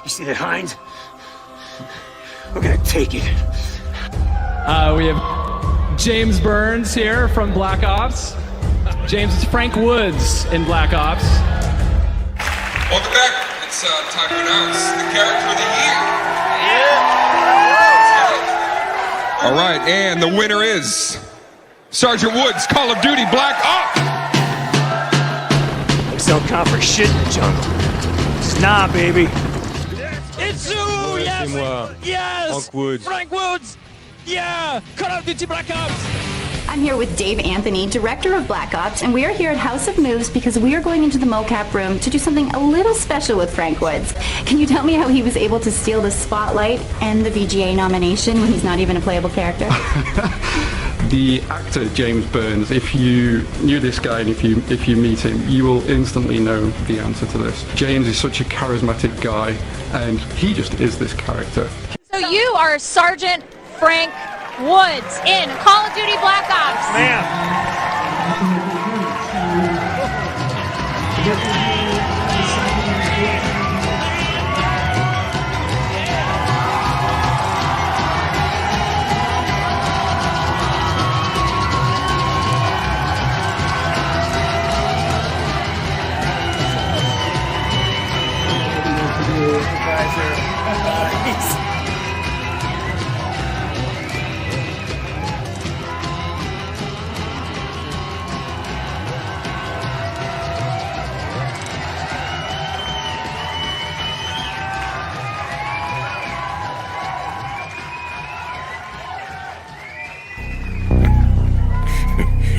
You see that, Hines? We're gonna take it. We have James Burns here from Black Ops. James is Frank Woods in Black Ops. Welcome back. It's time to announce the character of the year. Yeah. All right, and the winner is Sergeant Woods, Call of Duty Black Ops. Looks don't count for shit in the jungle. Nah, baby. It's you! Yes! Yes! Frank Woods! Yeah! Call of Duty Black Ops! I'm here with Dave Anthony, director of Black Ops, and we are here at House of Moves because we are going into the mocap room to do something a little special with Frank Woods. Can you tell me how he was able to steal the spotlight and the VGA nomination when he's not even a playable character? The actor James Burns, if you knew this guy and if you meet him, you will instantly know the answer to this. James is such a charismatic guy, and he just is this character. So you are Sergeant Frank Woods in Call of Duty Black Ops. Ma'am.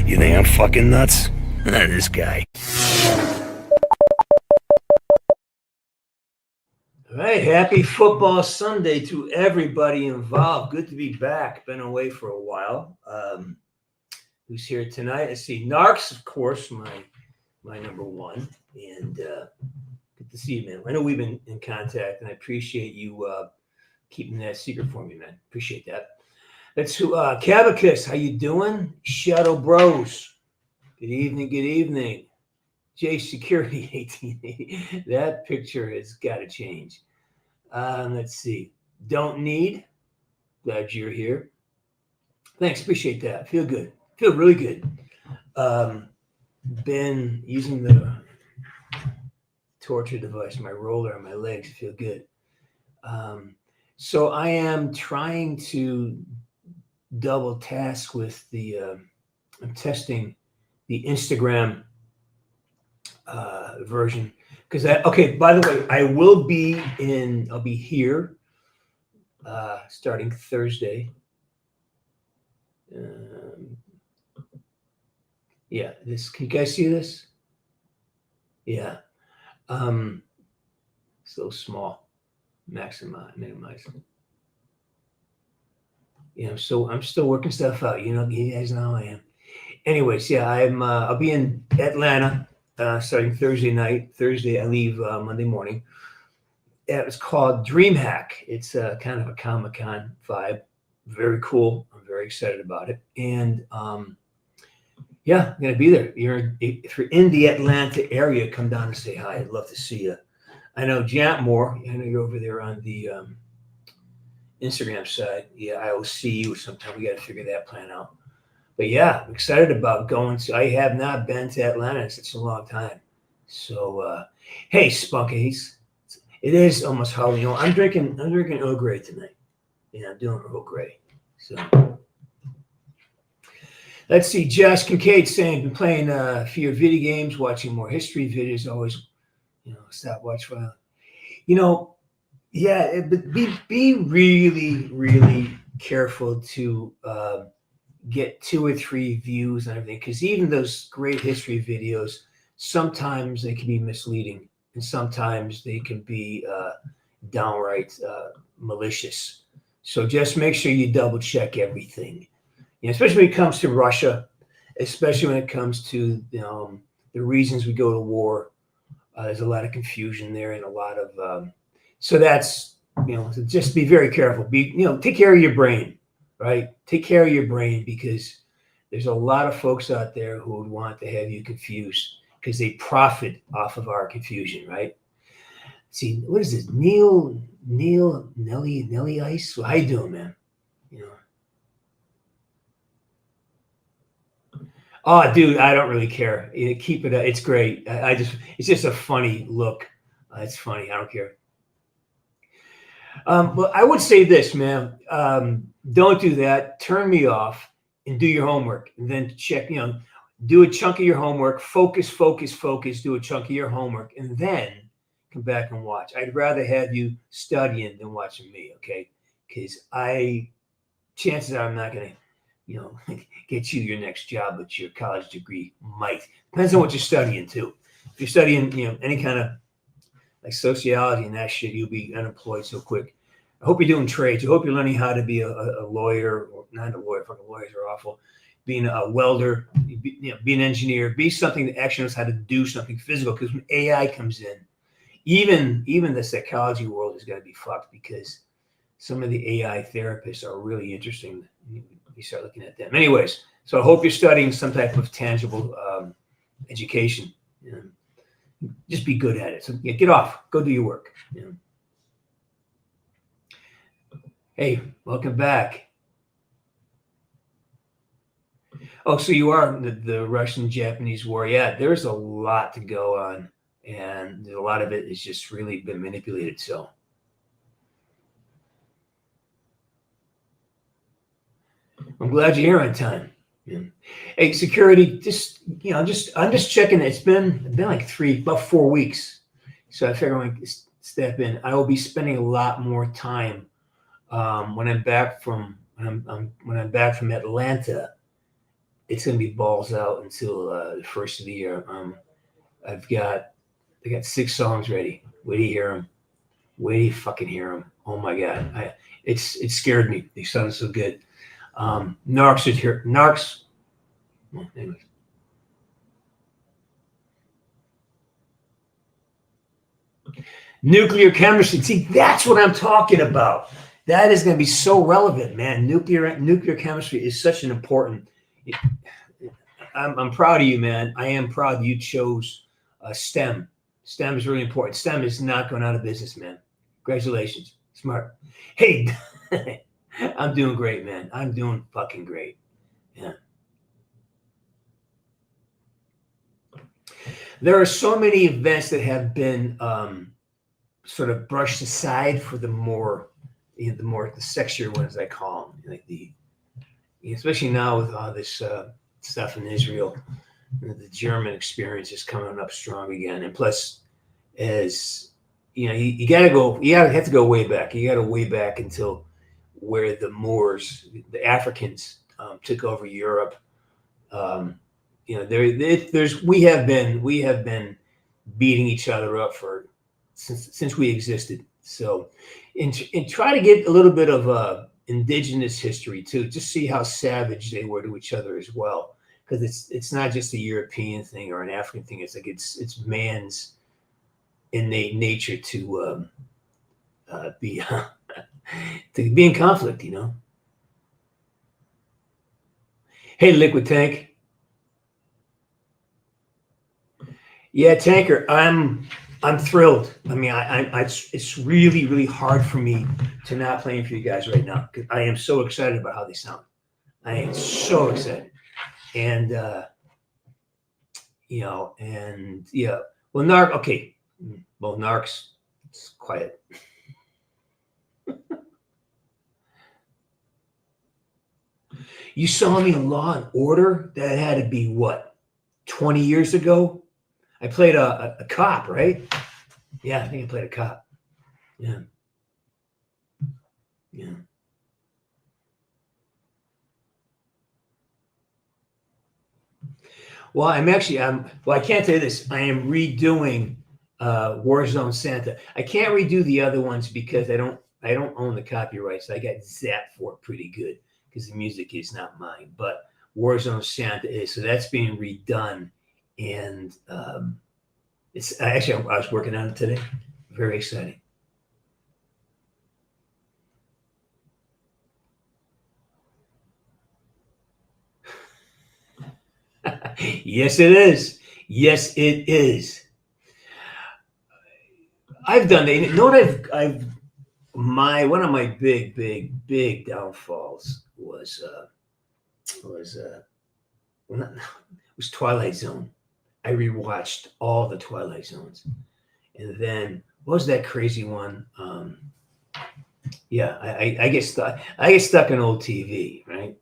You think I'm fucking nuts? This guy. All right, happy football Sunday to everybody involved. Good to be back. Been away for a while. Who's here tonight? I see Narks, of course, my number one. And good to see you, man. I know we've been in contact, and I appreciate you keeping that secret for me, man. Appreciate that. That's who. Cabacus, how you doing? Shadow Bros. Good evening. Good evening. J Security 1880. That picture has got to change. Let's see. Don't need. Glad you're here. Thanks. Appreciate that. Feel good. Feel really good. Been using the torture device, my roller on my legs. Feel good. So I am trying to double task with the I'm testing the Instagram version because okay, by the way, I'll be here starting Thursday. Yeah, this, can you guys see this? Yeah. So small. Minimize. Yeah, I'm still working stuff out. You know, you guys know how I am. Anyways, yeah, I'll be in Atlanta starting Thursday night. Thursday, I leave Monday morning. It's called DreamHack. It's kind of a Comic-Con vibe. Very cool. I'm very excited about it. And yeah, I'm gonna be there. If you're in the Atlanta area, come down and say hi. I'd love to see you. I know Moore. I know you're over there on the Instagram side. Yeah, I will see you sometime. We got to figure that plan out. But yeah, I'm excited about going to. I have not been to Atlanta in such a long time. So hey, Spunkies, it is almost Halloween. I'm drinking Earl Grey tonight. Yeah, I'm doing Earl Grey. So let's see. Josh Kincaid saying, been playing fewer video games, watching more history videos. Always, stopwatch file. Yeah, but be really, really careful to get 2 or 3 views and everything, because even those great history videos, sometimes they can be misleading, and sometimes they can be downright malicious. So just make sure you double check everything, especially when it comes to Russia, especially when it comes to the reasons we go to war. There's a lot of confusion there and a lot of so that's so just be very careful. Take care of your brain, right? Take care of your brain, because there's a lot of folks out there who would want to have you confused because they profit off of our confusion, right? see, what is this? Nelly Ice. Well, how you doing, man? You know. Oh, dude, I don't really care. Keep it. It's great. It's just a funny look. It's funny. I don't care. Well, I would say this, man. Don't do that. Turn me off and do your homework, and then check. Do a chunk of your homework. Focus. Do a chunk of your homework, and then come back and watch. I'd rather have you studying than watching me. Okay, because chances are I'm not gonna, get you your next job, but your college degree might. Depends on what you're studying too. If you're studying, any kind of like sociology and that shit, you'll be unemployed so quick. I hope you're doing trades. I hope you're learning how to be a lawyer, or not a lawyer. Fucking lawyers are awful. Being a welder, be an engineer, be something that actually knows how to do something physical. Because when AI comes in, even the psychology world is going to be fucked, because some of the AI therapists are really interesting. You start looking at them. Anyways, so I hope you're studying some type of tangible education. Just be good at it. So get off. Go do your work. Hey, welcome back. Oh, so you are the Russian-Japanese war. Yeah, there's a lot to go on, and a lot of it has just really been manipulated. So I'm glad you're here on time. Hey, security, I'm just checking. It's been like about 4 weeks. So I figure I can step in. I will be spending a lot more time when I'm back from Atlanta. It's gonna be balls out until the first of the year. I got 6 songs ready. Wait till you hear them. Wait till you fucking hear them. Oh my god, it scared me. They sounded so good. Narcs is here. Narcs. Well, anyways. Nuclear chemistry. See, that's what I'm talking about. That is going to be so relevant, man. Nuclear chemistry is such an important. I'm proud of you, man. I am proud you chose STEM. STEM is really important. STEM is not going out of business, man. Congratulations. Smart. Hey, I'm doing great, man. I'm doing fucking great. Yeah. There are so many events that have been sort of brushed aside for the sexier ones, I call them, like especially now with all this stuff in Israel. The German experience is coming up strong again, and plus, as you have to go way back. You got to way back until where the Moors, the Africans, took over Europe. We have been beating each other up since we existed. So, and try to get a little bit of indigenous history too, just see how savage they were to each other as well. Because it's not just a European thing or an African thing. It's like it's man's innate nature to be in conflict. Hey, Liquid Tank. Yeah, Tanker. I'm thrilled. I mean, it's really, really hard for me to not playing for you guys right now, because I am so excited about how they sound. I am so excited. And and yeah. Well, okay. Well, Narcs, it's quiet. You saw me in Law and Order? That had to be what, 20 years ago? I played a cop, right? Yeah, I think I played a cop. Yeah. Yeah. Well, I can't tell you this. I am redoing Warzone Santa. I can't redo the other ones because I don't own the copyrights. I got zapped for it pretty good because the music is not mine. But Warzone Santa is, so that's being redone, and it's actually I was working on it today. Very exciting. Yes, it is. Yes, it is. I've done that. You know what one of my big downfalls was Twilight Zone. I rewatched all the Twilight Zones, and then what was that crazy one? Yeah, I get stuck. I get stuck in old TV, right?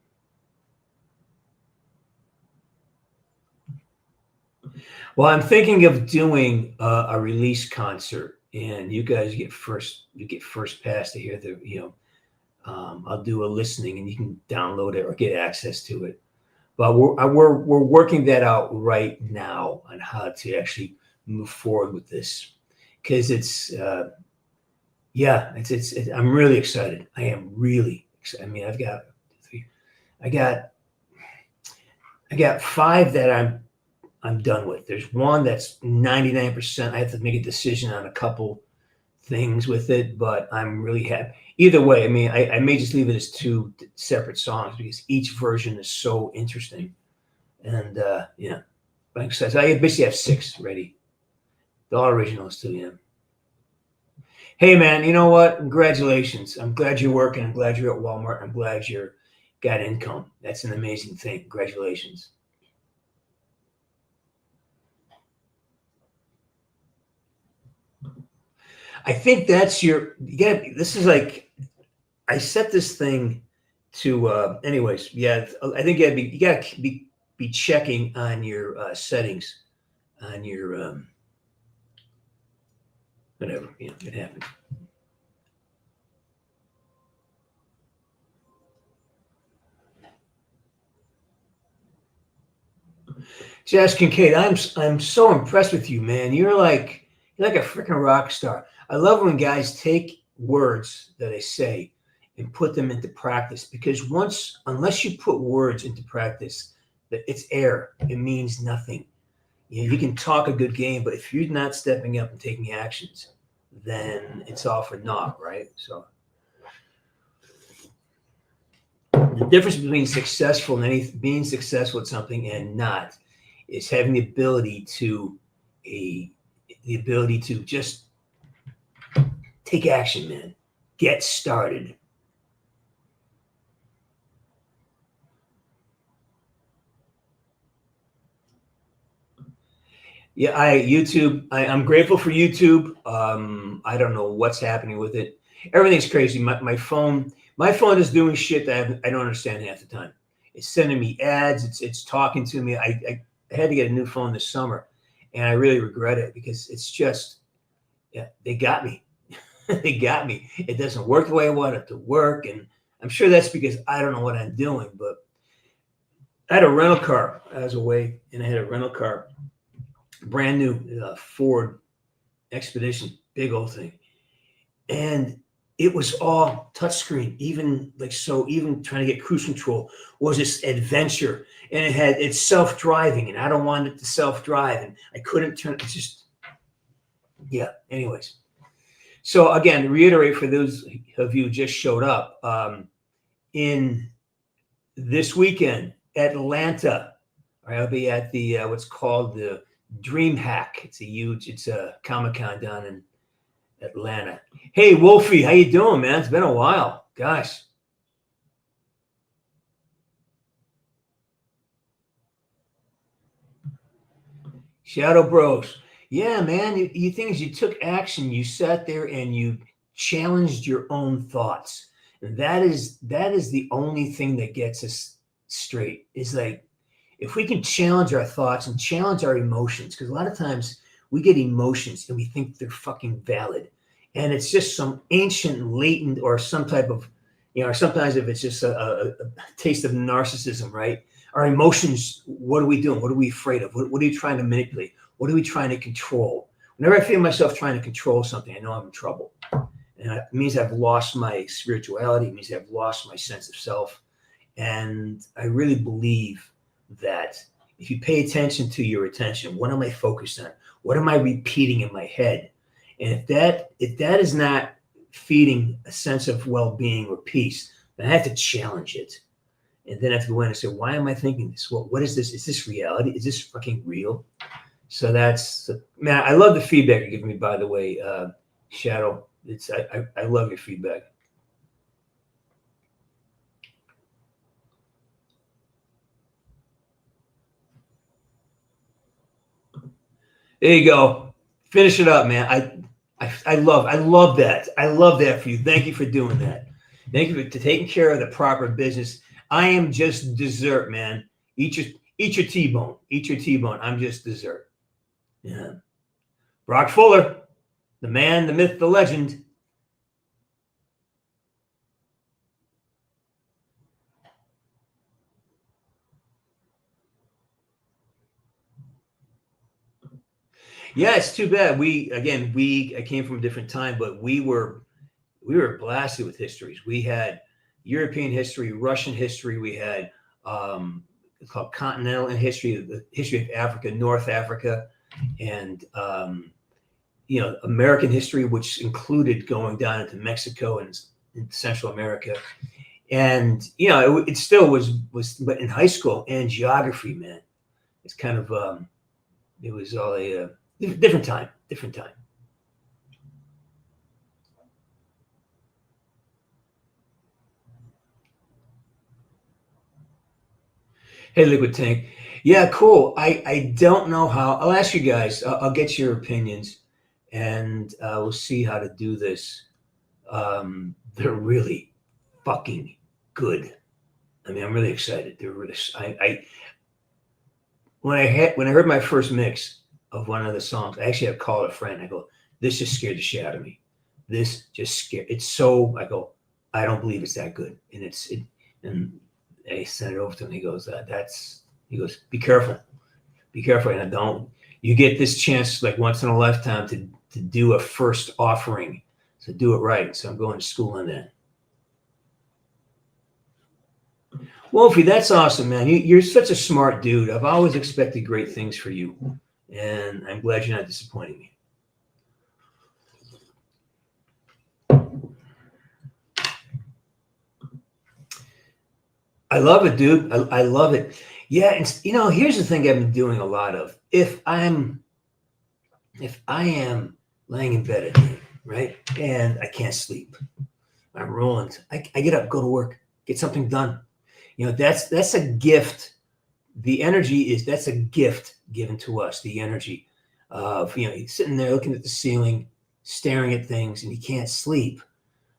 Well, I'm thinking of doing a release concert, and you guys get first pass to hear I'll do a listening, and you can download it or get access to it. But we're working that out right now on how to actually move forward with this, because it's I'm really excited. I am really excited. I mean, I got 5 that I'm done with. There's one that's 99%. I have to make a decision on a couple things with it, but I'm really happy. Either way, I mean, I may just leave it as 2 separate songs because each version is so interesting. And I'm excited. So I basically have 6 ready. The all originals too, yeah. Hey man, you know what? Congratulations. I'm glad you're working. I'm glad you're at Walmart. I'm glad you're got income. That's an amazing thing. Congratulations. I think that's this is like, I set this thing to, anyways. Yeah. I think you gotta be checking on your settings on your, whatever, it happens. Jazz Kincaid, I'm so impressed with you, man. You're like a freaking rock star. I love when guys take words that I say and put them into practice, because unless you put words into practice, it's air. It means nothing. You can talk a good game, but if you're not stepping up and taking actions, then it's all for naught, right? So the difference between being successful at something and not is having the ability to just take action, man. Get started. Yeah, I'm grateful for YouTube. I don't know what's happening with it. Everything's crazy. My phone is doing shit that I don't understand half the time. It's sending me ads. It's talking to me. I had to get a new phone this summer, and I really regret it because it's just, they got me. They got me. It doesn't work the way I want it to work, and I'm sure that's because I don't know what I'm doing. But I had a rental car. I was away, and I had a rental car, brand new Ford Expedition, big old thing, and it was all touchscreen. Even trying to get cruise control was this adventure, and it's self-driving, and I don't want it to self-drive, and I couldn't turn. It's just, yeah. Anyways. So again, reiterate for those of you who just showed up, in this weekend, Atlanta, I'll be at the what's called the Dream Hack. It's a Comic-Con down in Atlanta. Hey, Wolfie, how you doing, man? It's been a while, gosh. Shadow Bros. Yeah, man. You think you took action. You sat there and you challenged your own thoughts. And that is the only thing that gets us straight. Is like, if we can challenge our thoughts and challenge our emotions, because a lot of times we get emotions and we think they're fucking valid. And it's just some ancient, latent, or some type of, or sometimes if it's just a taste of narcissism, right? Our emotions, what are we doing? What are we afraid of? What are you trying to manipulate? What are we trying to control? Whenever I feel myself trying to control something, I know I'm in trouble. And it means I've lost my spirituality. It means I've lost my sense of self. And I really believe that if you pay attention to your attention, what am I focused on? What am I repeating in my head? And if that is not feeding a sense of well-being or peace, then I have to challenge it. And then I have to go in and say, why am I thinking this? Well, what is this? Is this reality? Is this fucking real? So man, I love the feedback you're giving me, by the way, Shadow, I love your feedback. There you go. Finish it up, man. I love that. I love that for you. Thank you for doing that. Thank you for taking care of the proper business. I am just dessert, man. Eat your T-bone. Eat your T-bone. I'm just dessert. Yeah. Brock Fuller, the man, the myth, the legend. Yeah, it's too bad. I came from a different time, but we were blasted with histories. We had European history, Russian history. We had it's called continental history, the history of Africa, North Africa, and American history, which included going down into Mexico and Central America. And it still was, but in high school and geography, man, it's kind of it was all a different time. Hey, Liquid Tank. Yeah, cool. I don't know how. I'll ask you guys. I'll get your opinions, and we'll see how to do this. They're really fucking good. I mean, I'm really excited. They're really. When I heard my first mix of one of the songs, I actually had to call a friend. I go, "This just scared the shit out of me. This just scared." It's so. I go, I don't believe it's that good, and I sent it over to him. He goes, he goes, be careful. And you get this chance like once in a lifetime to do a first offering. So do it right. So I'm going to school on that. Wolfie, that's awesome, man. You're such a smart dude. I've always expected great things for you. And I'm glad you're not disappointing me. I love it, dude. I love it. Yeah, and here's the thing I've been doing a lot of. If I am laying in bed at night, right, and I can't sleep, I'm rolling. I get up, go to work, get something done. That's a gift. The energy that's a gift given to us. The energy of sitting there looking at the ceiling, staring at things, and you can't sleep.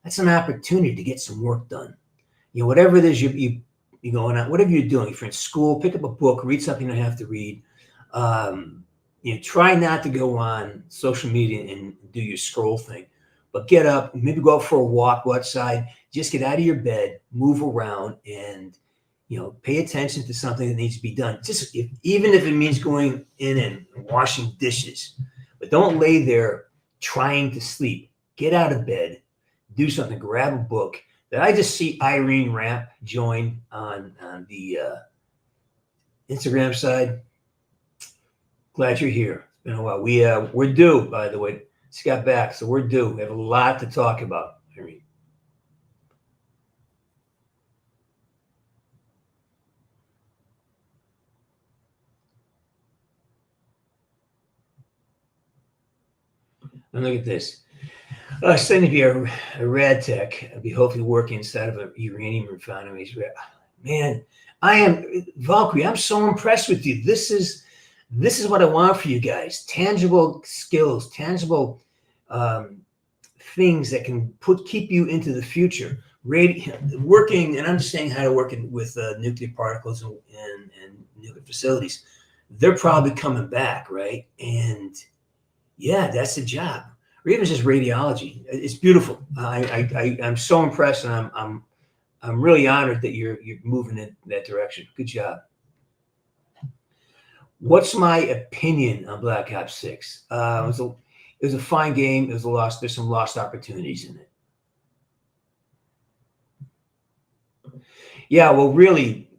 That's an opportunity to get some work done. Whatever it is you going out, whatever you're doing, if you're in school, pick up a book, read something you don't have to read. Try not to go on social media and do your scroll thing, but get up, maybe go out for a walk, go outside, just get out of your bed, move around, and pay attention to something that needs to be done. Even if it means going in and washing dishes, but don't lay there trying to sleep. Get out of bed, do something, grab a book. Did I just see Irene Rapp join on the Instagram side? Glad you're here. It's been a while. We're due, by the way. Just got back, so we're due. We have a lot to talk about, Irene. And look at this. Sending to be a rad tech. I'll be hopefully working inside of a uranium refinery. Man, I am Valkyrie. I'm so impressed with you. This is what I want for you guys. Tangible skills, tangible things that can keep you into the future. Working and understanding how to work with nuclear particles and nuclear facilities. They're probably coming back, right? And yeah, that's the job. Or even just radiology. It's beautiful. I'm so impressed, and I'm really honored that you're moving in that direction. Good job. What's my opinion on Black Ops 6? It was a fine game. It was a loss. There's some lost opportunities in it. Yeah, well, really,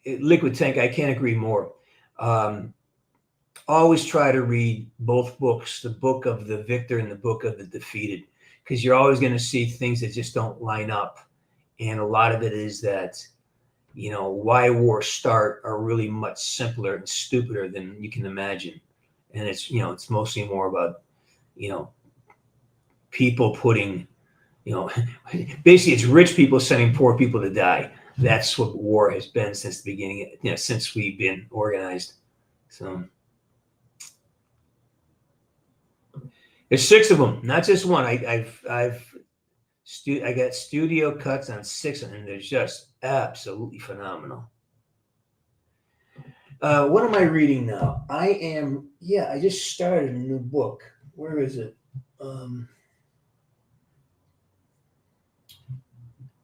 Liquid Tank, I can't agree more. Always try to read both books, the book of the victor and the book of the defeated, because you're always going to see things that just don't line up. And a lot of it is that, why wars start are really much simpler and stupider than you can imagine. And it's mostly more about, people putting, basically it's rich people sending poor people to die. That's what war has been since the beginning, since we've been organized. So there's 6 of them, not just one. I got studio cuts on 6 of them, and they're just absolutely phenomenal. What am I reading now? I just started a new book. Where is it?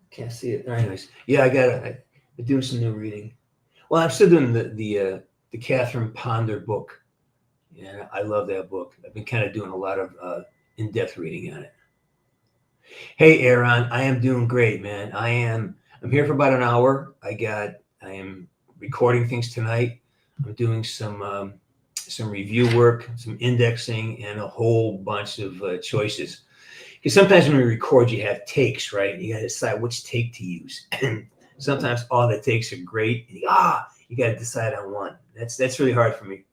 Can't see it. Anyways, yeah, I'm doing some new reading. Well, I'm still doing the Catherine Ponder book. Yeah, I love that book. I've been kind of doing a lot of in-depth reading on it. Hey, Aaron, I am doing great, man. I'm here for about an hour. I am recording things tonight. I'm doing some review work, some indexing, and a whole bunch of choices. Because sometimes when we record, you have takes, right? You got to decide which take to use. And sometimes all the takes are great. And you got to decide on one. That's really hard for me.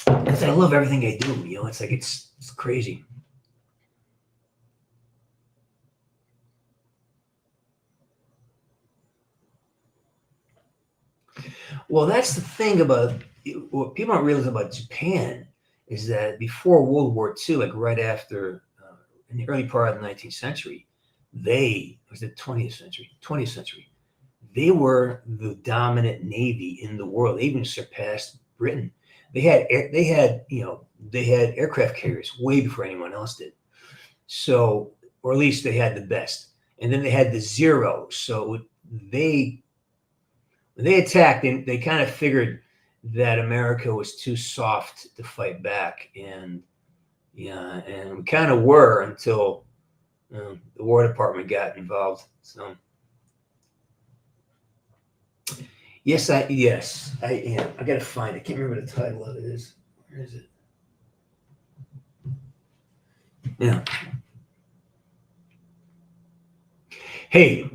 Because I love everything I do. It's like it's crazy. Well, that's the thing about what people don't realize about Japan is that before World War II, like right after, in the early part of the 19th century, it was the 20th century, they were the dominant navy in the world. They even surpassed Britain. They had aircraft carriers way before anyone else did. So, or at least they had the best. And then they had the Zero. So when they attacked, they kind of figured that America was too soft to fight back, and we kind of were until the War Department got involved. So yes, I am. I gotta find it. I can't remember the title of it is. Where is it? Yeah. Hey,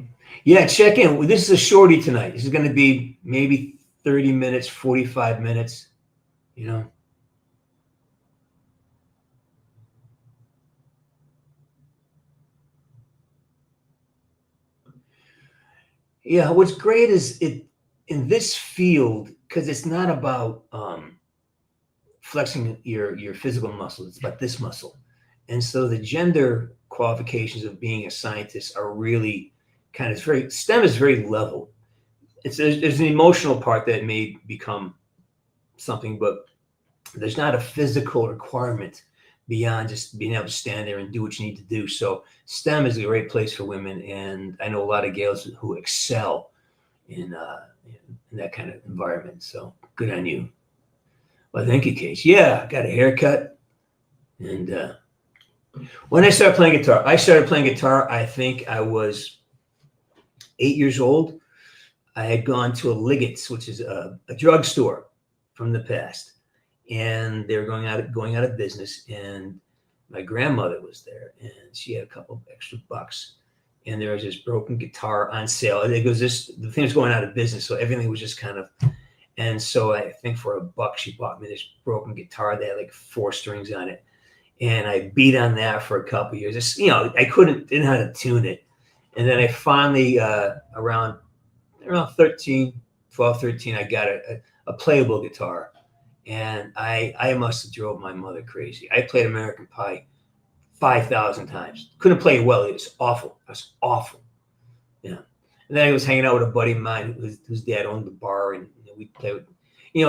yeah, check in. This is a shorty tonight. This is going to be maybe 30 minutes, 45 minutes, Yeah, what's great is in this field, because it's not about flexing your physical muscle. It's about this muscle. And so the gender qualifications of being a scientist are really STEM is very level. There's an emotional part that may become something, but there's not a physical requirement beyond just being able to stand there and do what you need to do. So STEM is a great place for women, and I know a lot of gals who excel in that kind of environment. So good on you. Well, thank you, Case. Yeah, I got a haircut, and when I started playing guitar, I think I was 8 years old. I had gone to a Liggett's, which is a drugstore from the past, and they were going out of business. And my grandmother was there, and she had a couple of extra bucks, and there was this broken guitar on sale. The thing was going out of business, so everything was just kind of. And so I think for $1, she bought me this broken guitar that had like 4 strings on it, and I beat on that for a couple of years. I didn't know how to tune it, and then I finally around 12, 13, I got a playable guitar, and I must have drove my mother crazy. I played American Pie 5,000 times. Couldn't play it well. It was awful. It was awful. Yeah. And then I was hanging out with a buddy of mine whose dad owned the bar, and we played with,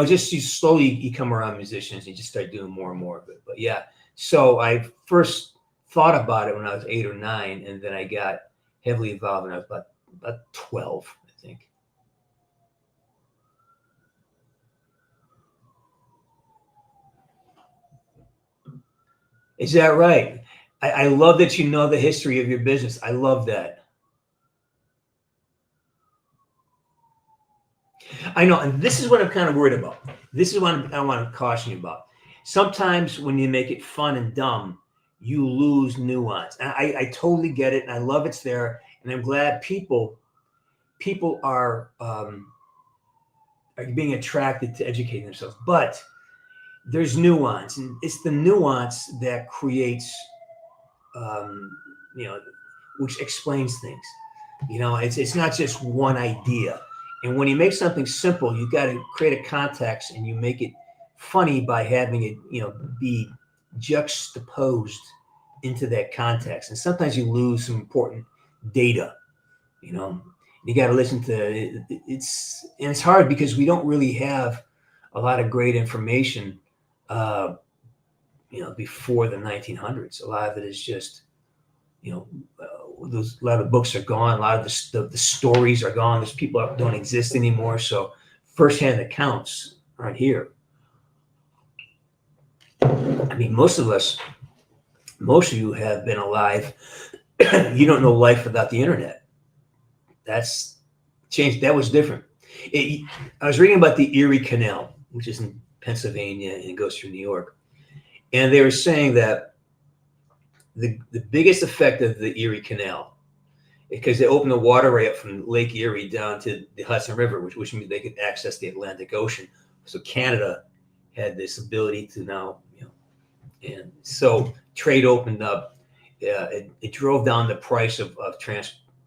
just you slowly come around musicians and you just start doing more and more of it. But yeah, so I first thought about it when I was 8 or 9, and then I got heavily involved when I was about 12, I think. Is that right? I love that you know the history of your business. I love that. I know, and this is what I'm kind of worried about. This is what I want to caution you about. Sometimes when you make it fun and dumb, you lose nuance. And I totally get it, and I love it's there, and I'm glad people are being attracted to educating themselves. But there's nuance, and it's the nuance that creates, you know, which explains things. You know, it's not just one idea. And when you make something simple, you got to create a context, and you make it funny by having it, you know, be juxtaposed into that context. And sometimes you lose some important data. You know, you got to listen to it's hard because we don't really have a lot of great information. You know, before the 1900s, a lot of it is just, you know, a lot of books are gone. A lot of the stories are gone. Those people don't exist anymore. So firsthand accounts aren't here. I mean, most of you have been alive. You don't know life without the internet. That's changed. That was different. I was reading about the Erie Canal, which is in Pennsylvania and it goes through New York. And they were saying that the biggest effect of the Erie Canal, because they opened the waterway up from Lake Erie down to the Hudson River, which means they could access the Atlantic Ocean. So Canada had this ability to now, you know, and so trade opened up. It drove down the price of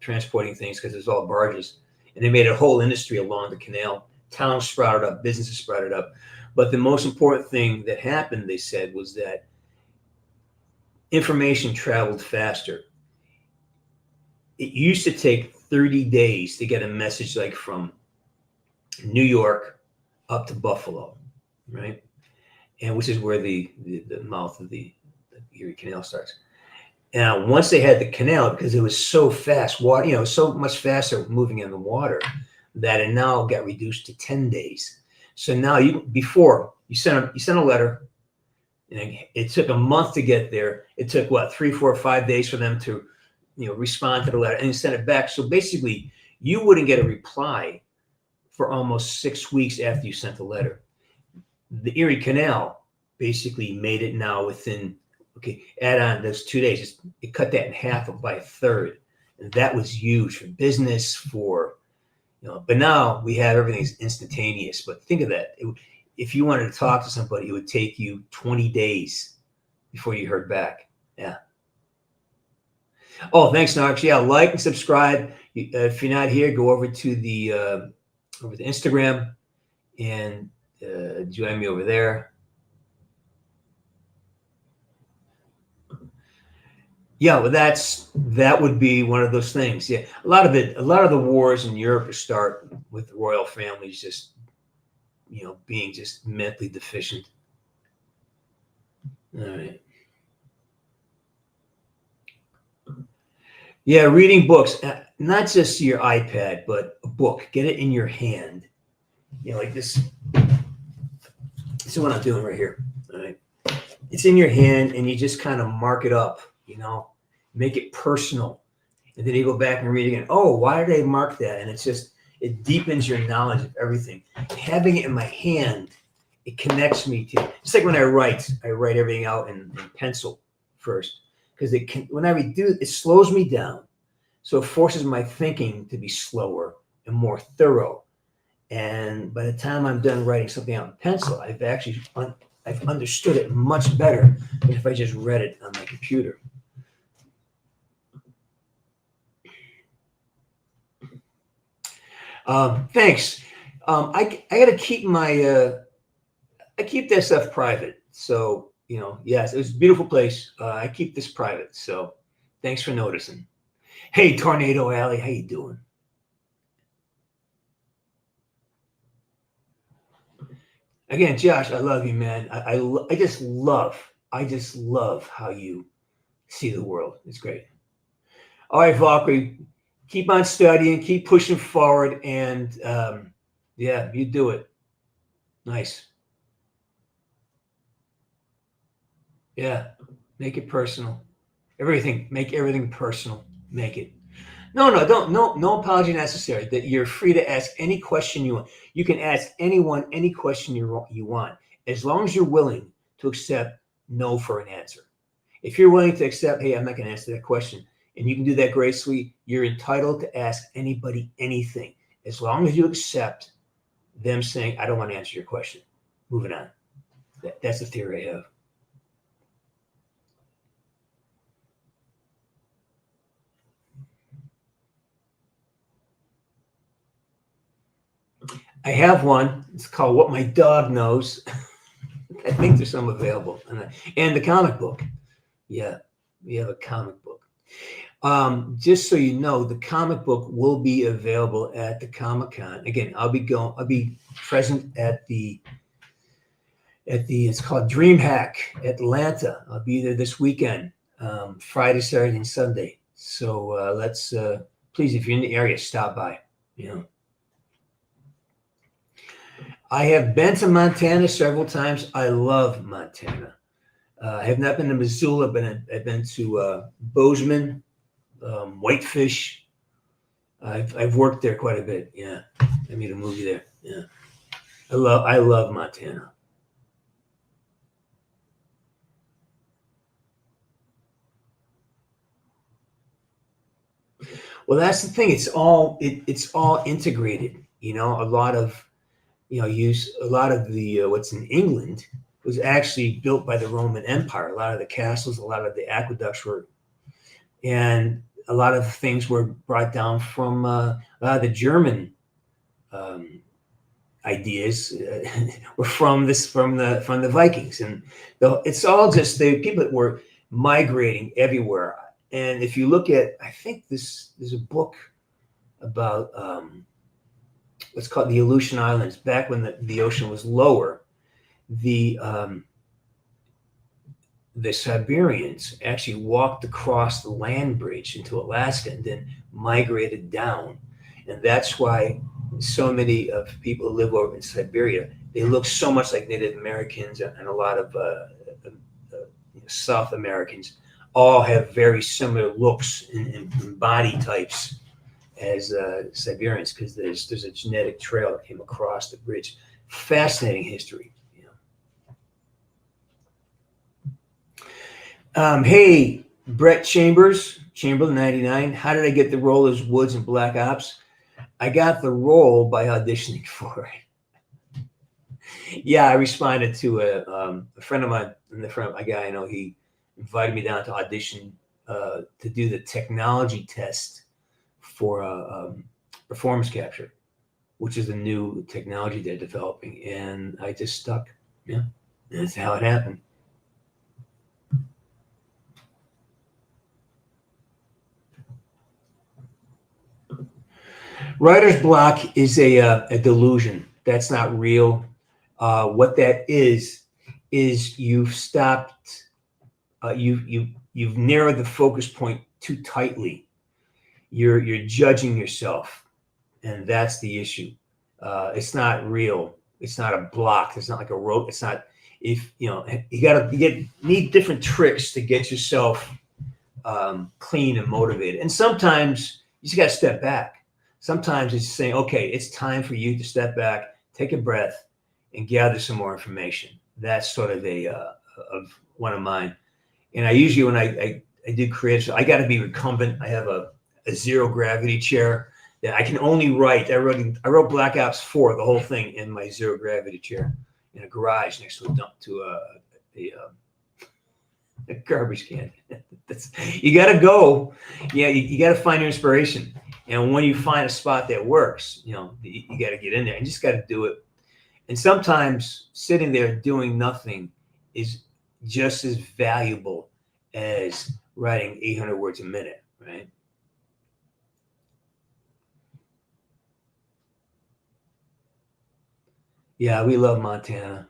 transporting things because it's all barges. And they made a whole industry along the canal. Towns sprouted up, businesses sprouted up. But the most important thing that happened, they said, was that information traveled faster. It used to take 30 days to get a message like from New York up to Buffalo, right? And which is where the mouth of the Erie Canal starts. And once they had the canal, because it was so fast, water, you know, so much faster moving in the water, that it now got reduced to 10 days. So now before you sent a letter, and it took a month to get there. It took what, 3, 4, 5 days for them to, you know, respond to the letter and send it back. So basically, you wouldn't get a reply for almost 6 weeks after you sent the letter. The Erie Canal basically made it now within, add on those 2 days. It cut that in half by a third, and that was huge for business, for, you know. But now we have everything's instantaneous. But think of that. If you wanted to talk to somebody, it would take you 20 days before you heard back. Yeah. Oh, thanks, Narks. Yeah, like and subscribe. If you're not here, go over to the Instagram and join me over there. Yeah, well, that would be one of those things. Yeah, a lot of the wars in Europe start with the royal families just, you know, being just mentally deficient. All right. Yeah, reading books, not just your iPad, but a book. Get it in your hand. You know, like this. This is what I'm doing right here. All right. It's in your hand, and you just kind of mark it up, you know, make it personal. And then you go back and read it again. Oh, why did I mark that? And it deepens your knowledge of everything. Having it in my hand, it connects me to, it's like when I write everything out in pencil first, because when I redo it slows me down. So it forces my thinking to be slower and more thorough. And by the time I'm done writing something out in pencil, I've understood it much better than if I just read it on my computer. Thanks. I got to keep I keep that stuff private. So, you know, yes, it was a beautiful place. I keep this private. So thanks for noticing. Hey, Tornado Alley, how you doing? Again, Josh, I love you, man. I just love how you see the world. It's great. All right, Valkyrie, keep on studying, keep pushing forward, and yeah, you do it. Nice. Yeah, make it personal. Make everything personal. Make it. No apology necessary. That you're free to ask any question you want. You can ask anyone any question you want, as long as you're willing to accept no for an answer. If you're willing to accept, hey, I'm not going to answer that question, and you can do that gracefully, you're entitled to ask anybody anything, as long as you accept them saying, I don't want to answer your question. Moving on. That's the theory I have. I have one. It's called What My Dog Knows. I think there's some available. And the comic book. Yeah, we have a comic book. Just so you know, the comic book will be available at the Comic-Con. Again, I'll be present at the it's called DreamHack Atlanta. I'll be there this weekend, Friday, Saturday, and Sunday. So let's please, if you're in the area, stop by. You know, I have been to Montana several times. I love Montana. I have not been to Missoula, but I've been to Bozeman, Whitefish. I've worked there quite a bit. Yeah, I made a movie there. Yeah, I love Montana. Well, that's the thing. It's all integrated. You know, a lot of the what's in England was actually built by the Roman Empire. A lot of the castles, a lot of the aqueducts were, and a lot of things were brought down from a lot of the German ideas were from the Vikings, and it's all just the people that were migrating everywhere. And if you look at, I think there's a book about what's called the Aleutian Islands, back when the ocean was lower. The Siberians actually walked across the land bridge into Alaska and then migrated down. And that's why so many of people who live over in Siberia, they look so much like Native Americans, and a lot of South Americans all have very similar looks and body types as Siberians, because there's a genetic trail that came across the bridge. Fascinating history. Hey, Brett Chamberlain 99. How did I get the role as Woods in Black Ops? I got the role by auditioning for it. Yeah, I responded to a friend of mine, and a guy I know. He invited me down to audition to do the technology test for performance capture, which is a new technology they're developing, and I just stuck. Yeah, that's how it happened. Writer's block is a delusion. That's not real. What that is you've stopped. You've narrowed the focus point too tightly. You're judging yourself, and that's the issue. It's not real. It's not a block. It's not like a rope. It's not. If you need different tricks to get yourself clean and motivated. And sometimes you just got to step back. Sometimes it's saying, okay, it's time for you to step back, take a breath, and gather some more information. That's sort of of one of mine. And I usually, when I do creative, I got to be recumbent. I have a zero gravity chair that I can only write. I wrote Black Ops 4, the whole thing, in my zero gravity chair in a garage next to a garbage can. You got to go. Yeah, you got to find your inspiration. And when you find a spot that works, you got to get in there and just got to do it. And sometimes sitting there doing nothing is just as valuable as writing 800 words a minute, right? Yeah, we love Montana.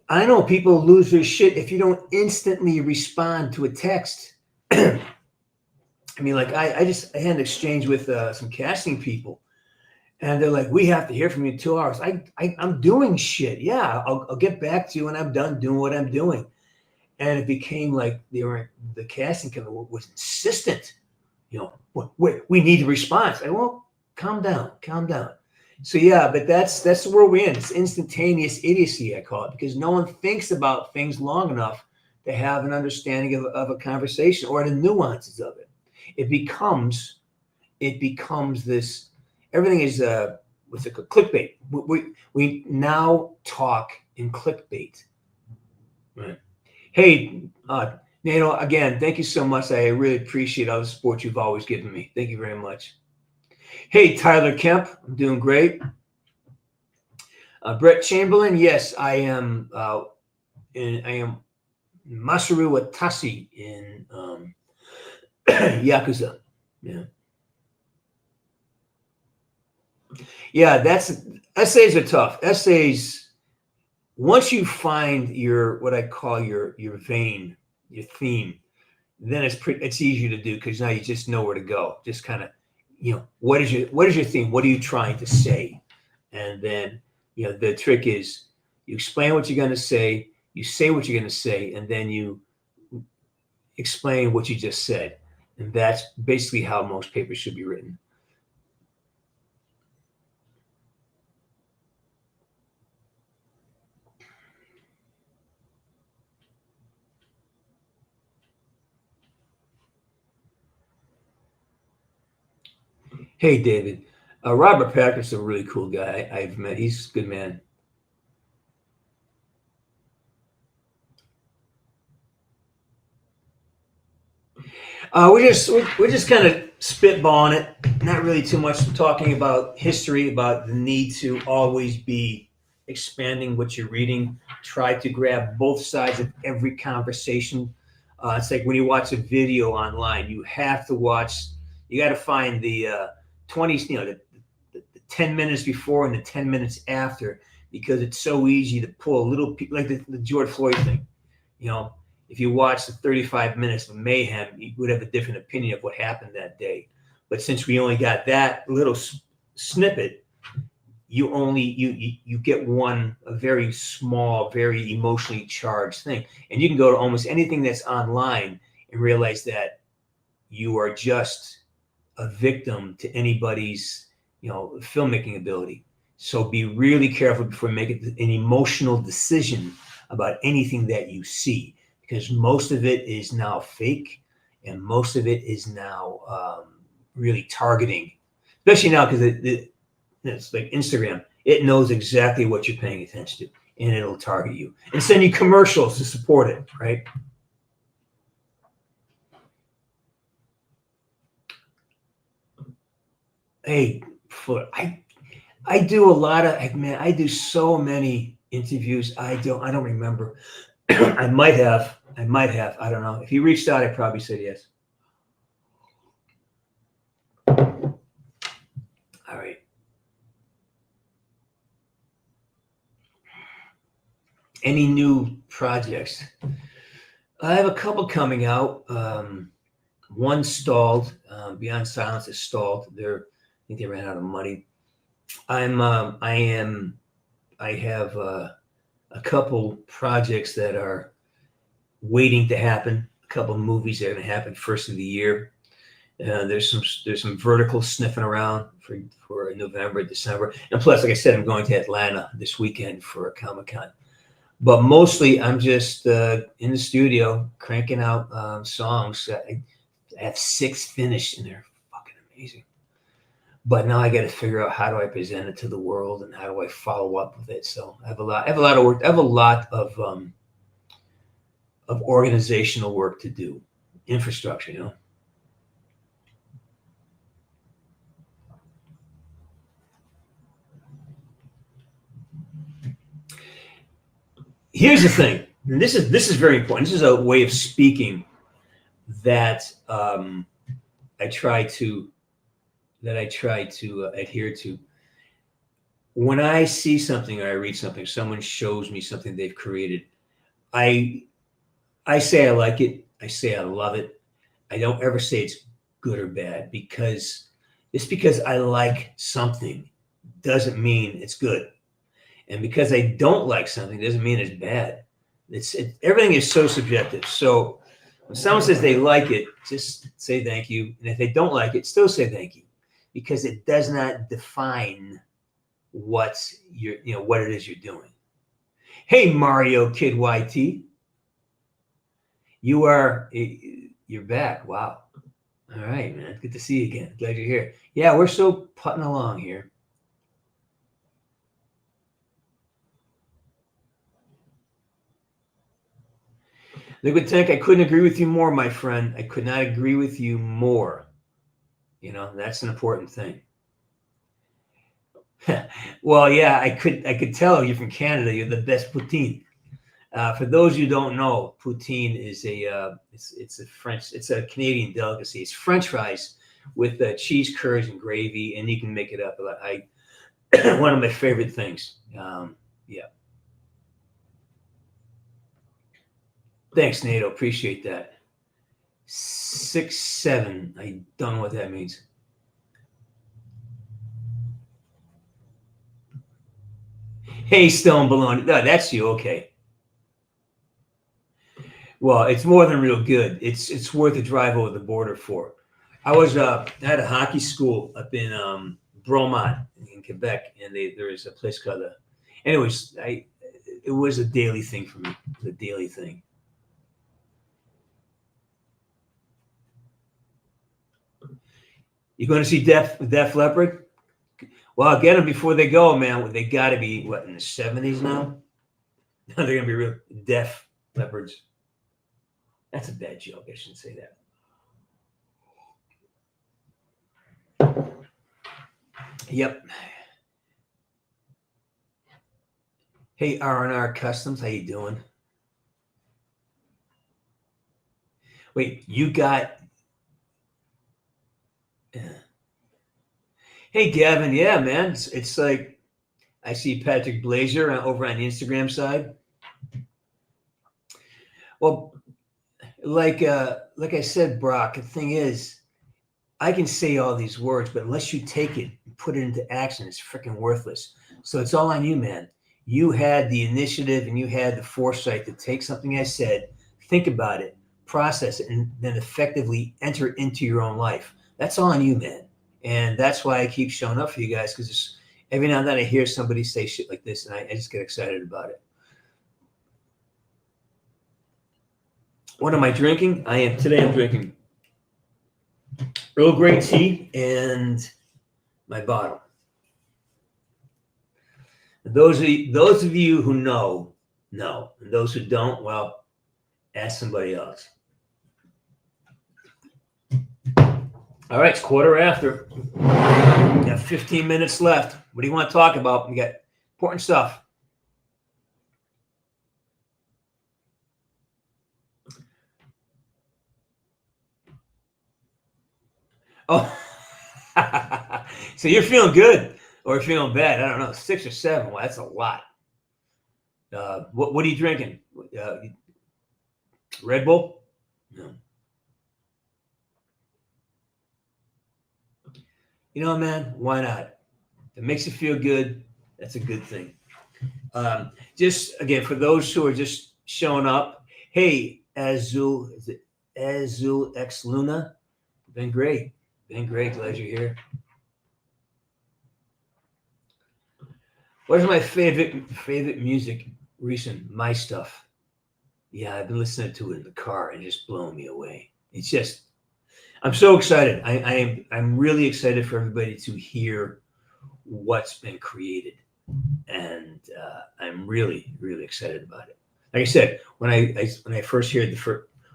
I know people lose their shit if you don't instantly respond to a text. I mean, like I had an exchange with some casting people, and they're like, "We have to hear from you in 2 hours." I'm doing shit. Yeah, I'll get back to you when I'm done doing what I'm doing. And it became like the casting company was insistent. We need a response. Well, calm down. So yeah, but that's the world we're in. It's instantaneous idiocy, I call it, because no one thinks about things long enough to have an understanding of a conversation or the nuances of it. it becomes this. Everything is what's it called? Clickbait. We now talk in clickbait. Right. Hey, Nato, again, thank you so much. I really appreciate all the support you've always given me. Thank you very much. Hey, Tyler Kemp, I'm doing great. Brett Chamberlain, yes, I am. I am Masaru Watasi in Yakuza. Yeah, essays are tough. Essays, once you find what I call your vein, your theme, then it's easier to do because now you just know where to go. Just kind of, what is your theme? What are you trying to say? And then, the trick is you explain what you're going to say, you say what you're going to say, and then you explain what you just said. And that's basically how most papers should be written. Hey, David. Robert Packer's a really cool guy. I've met. He's a good man. We're just kind of spitballing it. Not really too much talking about history, about the need to always be expanding what you're reading. Try to grab both sides of every conversation. It's like when you watch a video online, you have to watch. You got to find the 20s, the 10 minutes before and the 10 minutes after, because it's so easy to pull a little, like the George Floyd thing. If you watch the 35 minutes of mayhem, you would have a different opinion of what happened that day. But since we only got that little snippet, you get a very small, very emotionally charged thing. And you can go to almost anything that's online and realize that you are just a victim to anybody's, filmmaking ability. So be really careful before making an emotional decision about anything that you see, because most of it is now fake and most of it is now really targeting, especially now because it's like Instagram. It knows exactly what you're paying attention to and it'll target you and send you commercials to support it, right? Hey, I do a lot of, I do so many interviews. I don't remember. I might have. I don't know. If you reached out, I probably said yes. All right. Any new projects? I have a couple coming out. One stalled. Beyond Silence is stalled. I think they ran out of money. I have a couple projects that are waiting to happen. A couple movies that are going to happen first of the year. There's some vertical sniffing around for November, December, and plus, like I said, I'm going to Atlanta this weekend for a Comic-Con. But mostly, I'm just in the studio cranking out songs. I have 6 finished, and they're fucking amazing. But now I got to figure out how do I present it to the world and how do I follow up with it. So I have a lot of work. I have a lot of organizational work to do, infrastructure. Here's the thing. And this is very important. This is a way of speaking that I try to adhere to. When I see something or I read something, someone shows me something they've created, I say I like it. I say I love it. I don't ever say it's good or bad, because just because I like something doesn't mean it's good. And because I don't like something doesn't mean it's bad. Everything is so subjective. So when someone says they like it, just say thank you. And if they don't like it, still say thank you, because it does not define what it is you're doing. Hey, Mario Kid YT. You're back. Wow. All right, man. Good to see you again. Glad you're here. Yeah, we're still putting along here. Liquid Tank, I couldn't agree with you more, my friend. I could not agree with you more. You know, that's an important thing. Well, yeah, I could tell you're from Canada. You're the best poutine. For those who don't know, poutine is it's a Canadian delicacy. It's French fries with cheese curds and gravy, and you can make it up. One of my favorite things. Yeah. Thanks, NATO. Appreciate that. 6'7". I don't know what that means. Hey, Stone Baloney. No, that's you. Okay. Well, it's more than real good. It's worth a drive over the border for. I had a hockey school up in Bromont in Quebec, and there is a place called anyways, it was a daily thing for me. It was a daily thing. You going to see Def Leppard? Well, get them before they go, man. They got to be, what, in the 70s now? They're going to be real Def Leppards. That's a bad joke. I shouldn't say that. Yep. Hey, R&R Customs, how you doing? Wait, you got... Hey, Gavin. Yeah, man. It's like I see Patrick Blazer over on the Instagram side. Well, like I said, Brock, the thing is, I can say all these words, but unless you take it and put it into action, it's freaking worthless. So it's all on you, man. You had the initiative and you had the foresight to take something I said, think about it, process it, and then effectively enter it into your own life. That's all on you, man. And that's why I keep showing up for you guys, because every now and then I hear somebody say shit like this, and I just get excited about it. What am I drinking? Today I'm drinking Earl Grey tea and my bottle. And those of you who know. And those who don't, well, ask somebody else. All right, it's 1:15. We got 15 minutes left. What do you want to talk about? We got important stuff. Oh, so you're feeling good or feeling bad? I don't know. 6 or 7. Well, that's a lot. What are you drinking? Red Bull? No. You know, man, why not? If it makes you feel good, that's a good thing. Just again, for those who are just showing up, hey, Azul X Luna, been great. Glad you're here. What is my favorite music recent? My stuff. Yeah, I've been listening to it in the car and just blowing me away. It's just, I'm so excited. I'm really excited for everybody to hear what's been created, and I'm really, really excited about it. Like I said, when I first heard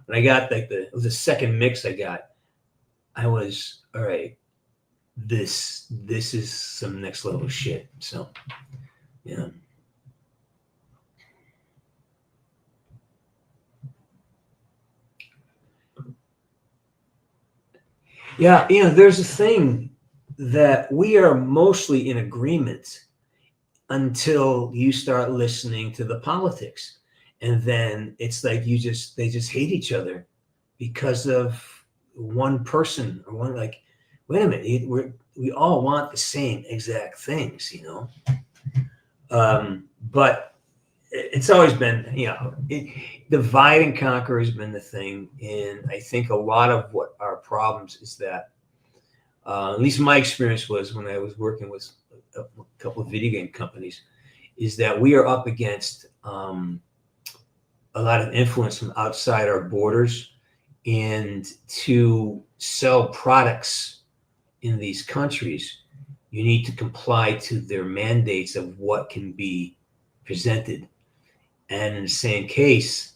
when I got it was the second mix I got, I was all right. This is some next level shit. So, yeah. Yeah, there's a thing that we are mostly in agreement until you start listening to the politics. And then it's like they just hate each other because of one person or one, like, wait a minute, we all want the same exact things, but it's always been, divide and conquer has been the thing. And I think a lot of what our problems is that, at least my experience was when I was working with a couple of video game companies, is that we are up against a lot of influence from outside our borders. And to sell products in these countries, you need to comply to their mandates of what can be presented. And in the same case,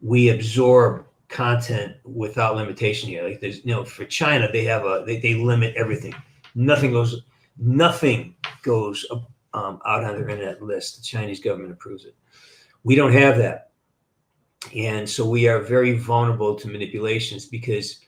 we absorb content without limitation here. Like there's, for China, they limit everything. Nothing goes out on their internet list. The Chinese government approves it. We don't have that. And so we are very vulnerable to manipulations because,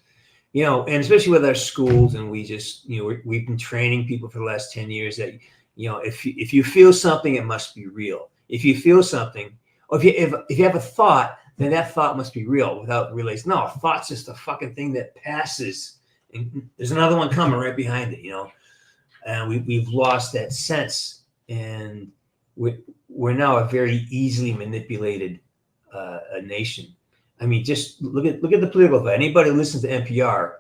and especially with our schools, and we just, we've been training people for the last 10 years that, if you feel something, it must be real. If you feel something, or if you have a thought, then that thought must be real without realizing, no, a thought's just a fucking thing that passes. And there's another one coming right behind it, and we've lost that sense. And we're now a very easily manipulated a nation. I mean, just look at the political fight. Anybody who listens to NPR,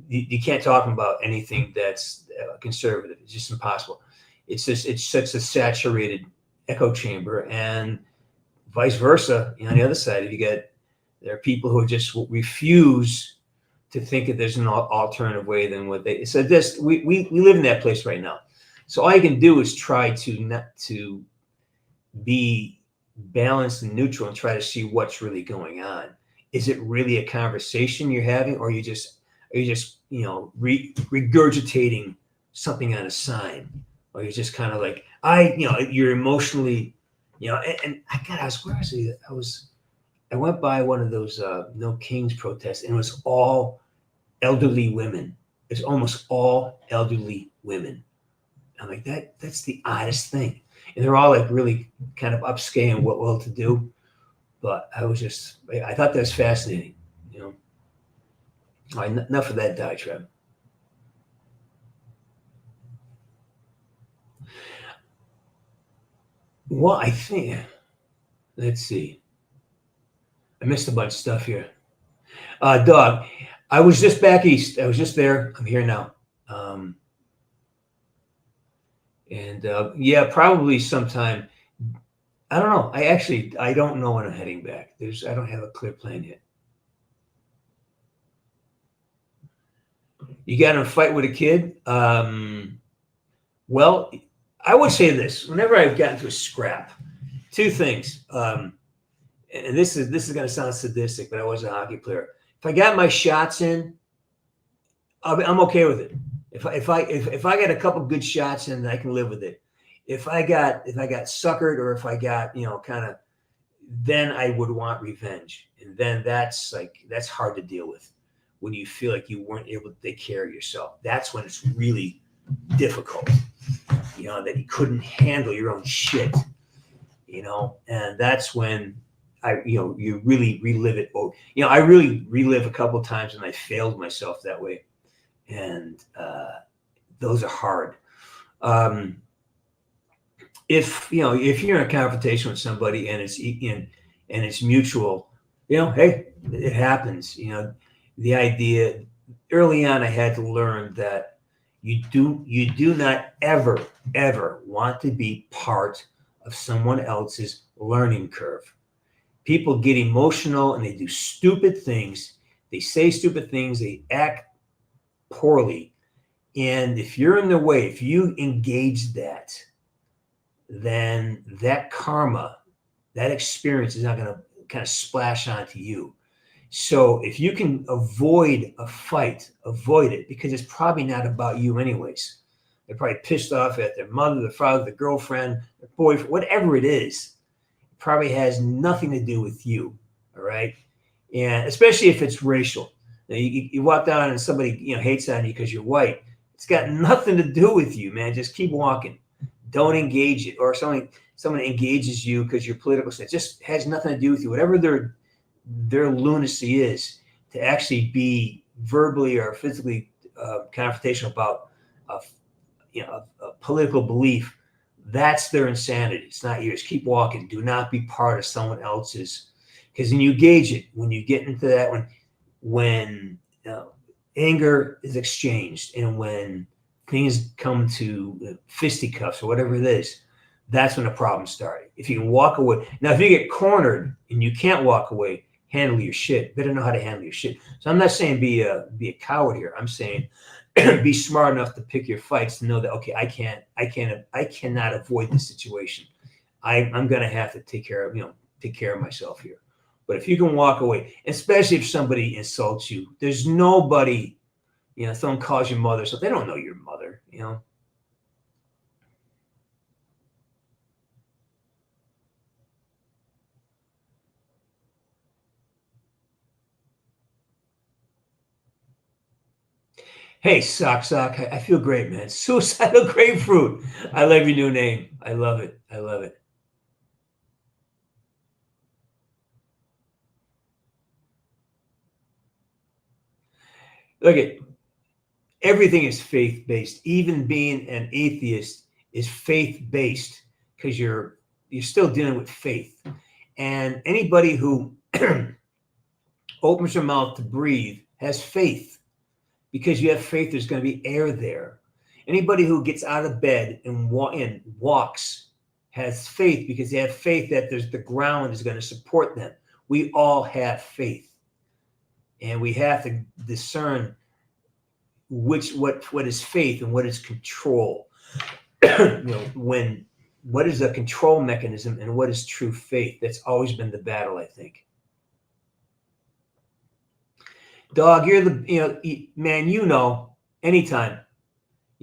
you can't talk about anything that's conservative. It's just impossible. It's such a saturated echo chamber, and vice versa. On the other side, there are people who just refuse to think that there's an alternative way than what they. So we live in that place right now. So all you can do is try to be balanced and neutral and try to see what's really going on. Is it really a conversation you're having, or are you just regurgitating something on a sign, or you're just kind of like you're emotionally, and I went by one of those No Kings protests, and it was all elderly women. It's almost all elderly women. I'm like, that's the oddest thing. And they're all like really kind of upscale and well to do. But I thought that was fascinating, All right, enough of that diatribe. Well, I think, let's see. I missed a bunch of stuff here. Dog, I was just back east. I was just there. I'm here now. Probably sometime. I don't know. I don't know when I'm heading back. I don't have a clear plan yet. You got in a fight with a kid? Well, I would say this. Whenever I've gotten to a scrap, two things. And this is going to sound sadistic, but I was a hockey player. If I got my shots in, I'm okay with it. If I got a couple good shots in, I can live with it. If I got suckered, or if I got then I would want revenge, and then that's hard to deal with when you feel like you weren't able to take care of yourself. That's when it's really difficult, that you couldn't handle your own shit, and that's when you really relive it. I really relive a couple of times when I failed myself that way, and those are hard. If you're in a confrontation with somebody and it's mutual, hey, it happens. The idea early on, I had to learn that you do not ever want to be part of someone else's learning curve. People get emotional and they do stupid things. They say stupid things. They act poorly. And if you're in the way, if you engage that, then that karma, that experience is not going to kind of splash onto you. So if you can avoid a fight, avoid it, because it's probably not about you anyways. They're probably pissed off at their mother, their father, their girlfriend, their boyfriend, whatever it is. It probably has nothing to do with you, all right? And especially if it's racial. You walk down and somebody hates on you because you're white. It's got nothing to do with you, man. Just keep walking. Don't engage it. Or someone engages you because your political stance just has nothing to do with you. Whatever their lunacy is, to actually be verbally or physically confrontational about a political belief, that's their insanity. It's not yours. Keep walking. Do not be part of someone else's, because when you gauge it, when you get into that, when anger is exchanged and when things come to fisticuffs or whatever it is, that's when the problems start. If you can walk away. Now, if you get cornered and you can't walk away, handle your shit. Better know how to handle your shit. So I'm not saying be a coward here. I'm saying be smart enough to pick your fights to know that, okay, I cannot avoid this situation. I'm gonna have to take care of myself here. But if you can walk away, especially if somebody insults you, there's nobody, someone calls your mother, so they don't know your mother, Hey, Sock, I feel great, man. Suicidal Grapefruit. I love your new name. I love it. I love it. Look at everything is faith-based. Even being an atheist is faith-based because you're still dealing with faith. And anybody who opens their mouth to breathe has faith. Because you have faith, there's going to be air there. Anybody who gets out of bed and walks has faith because they have faith that the ground is going to support them. We all have faith, and we have to discern what is faith and what is control. What is a control mechanism and what is true faith? That's always been the battle, I think. Dog, you're the, man, anytime,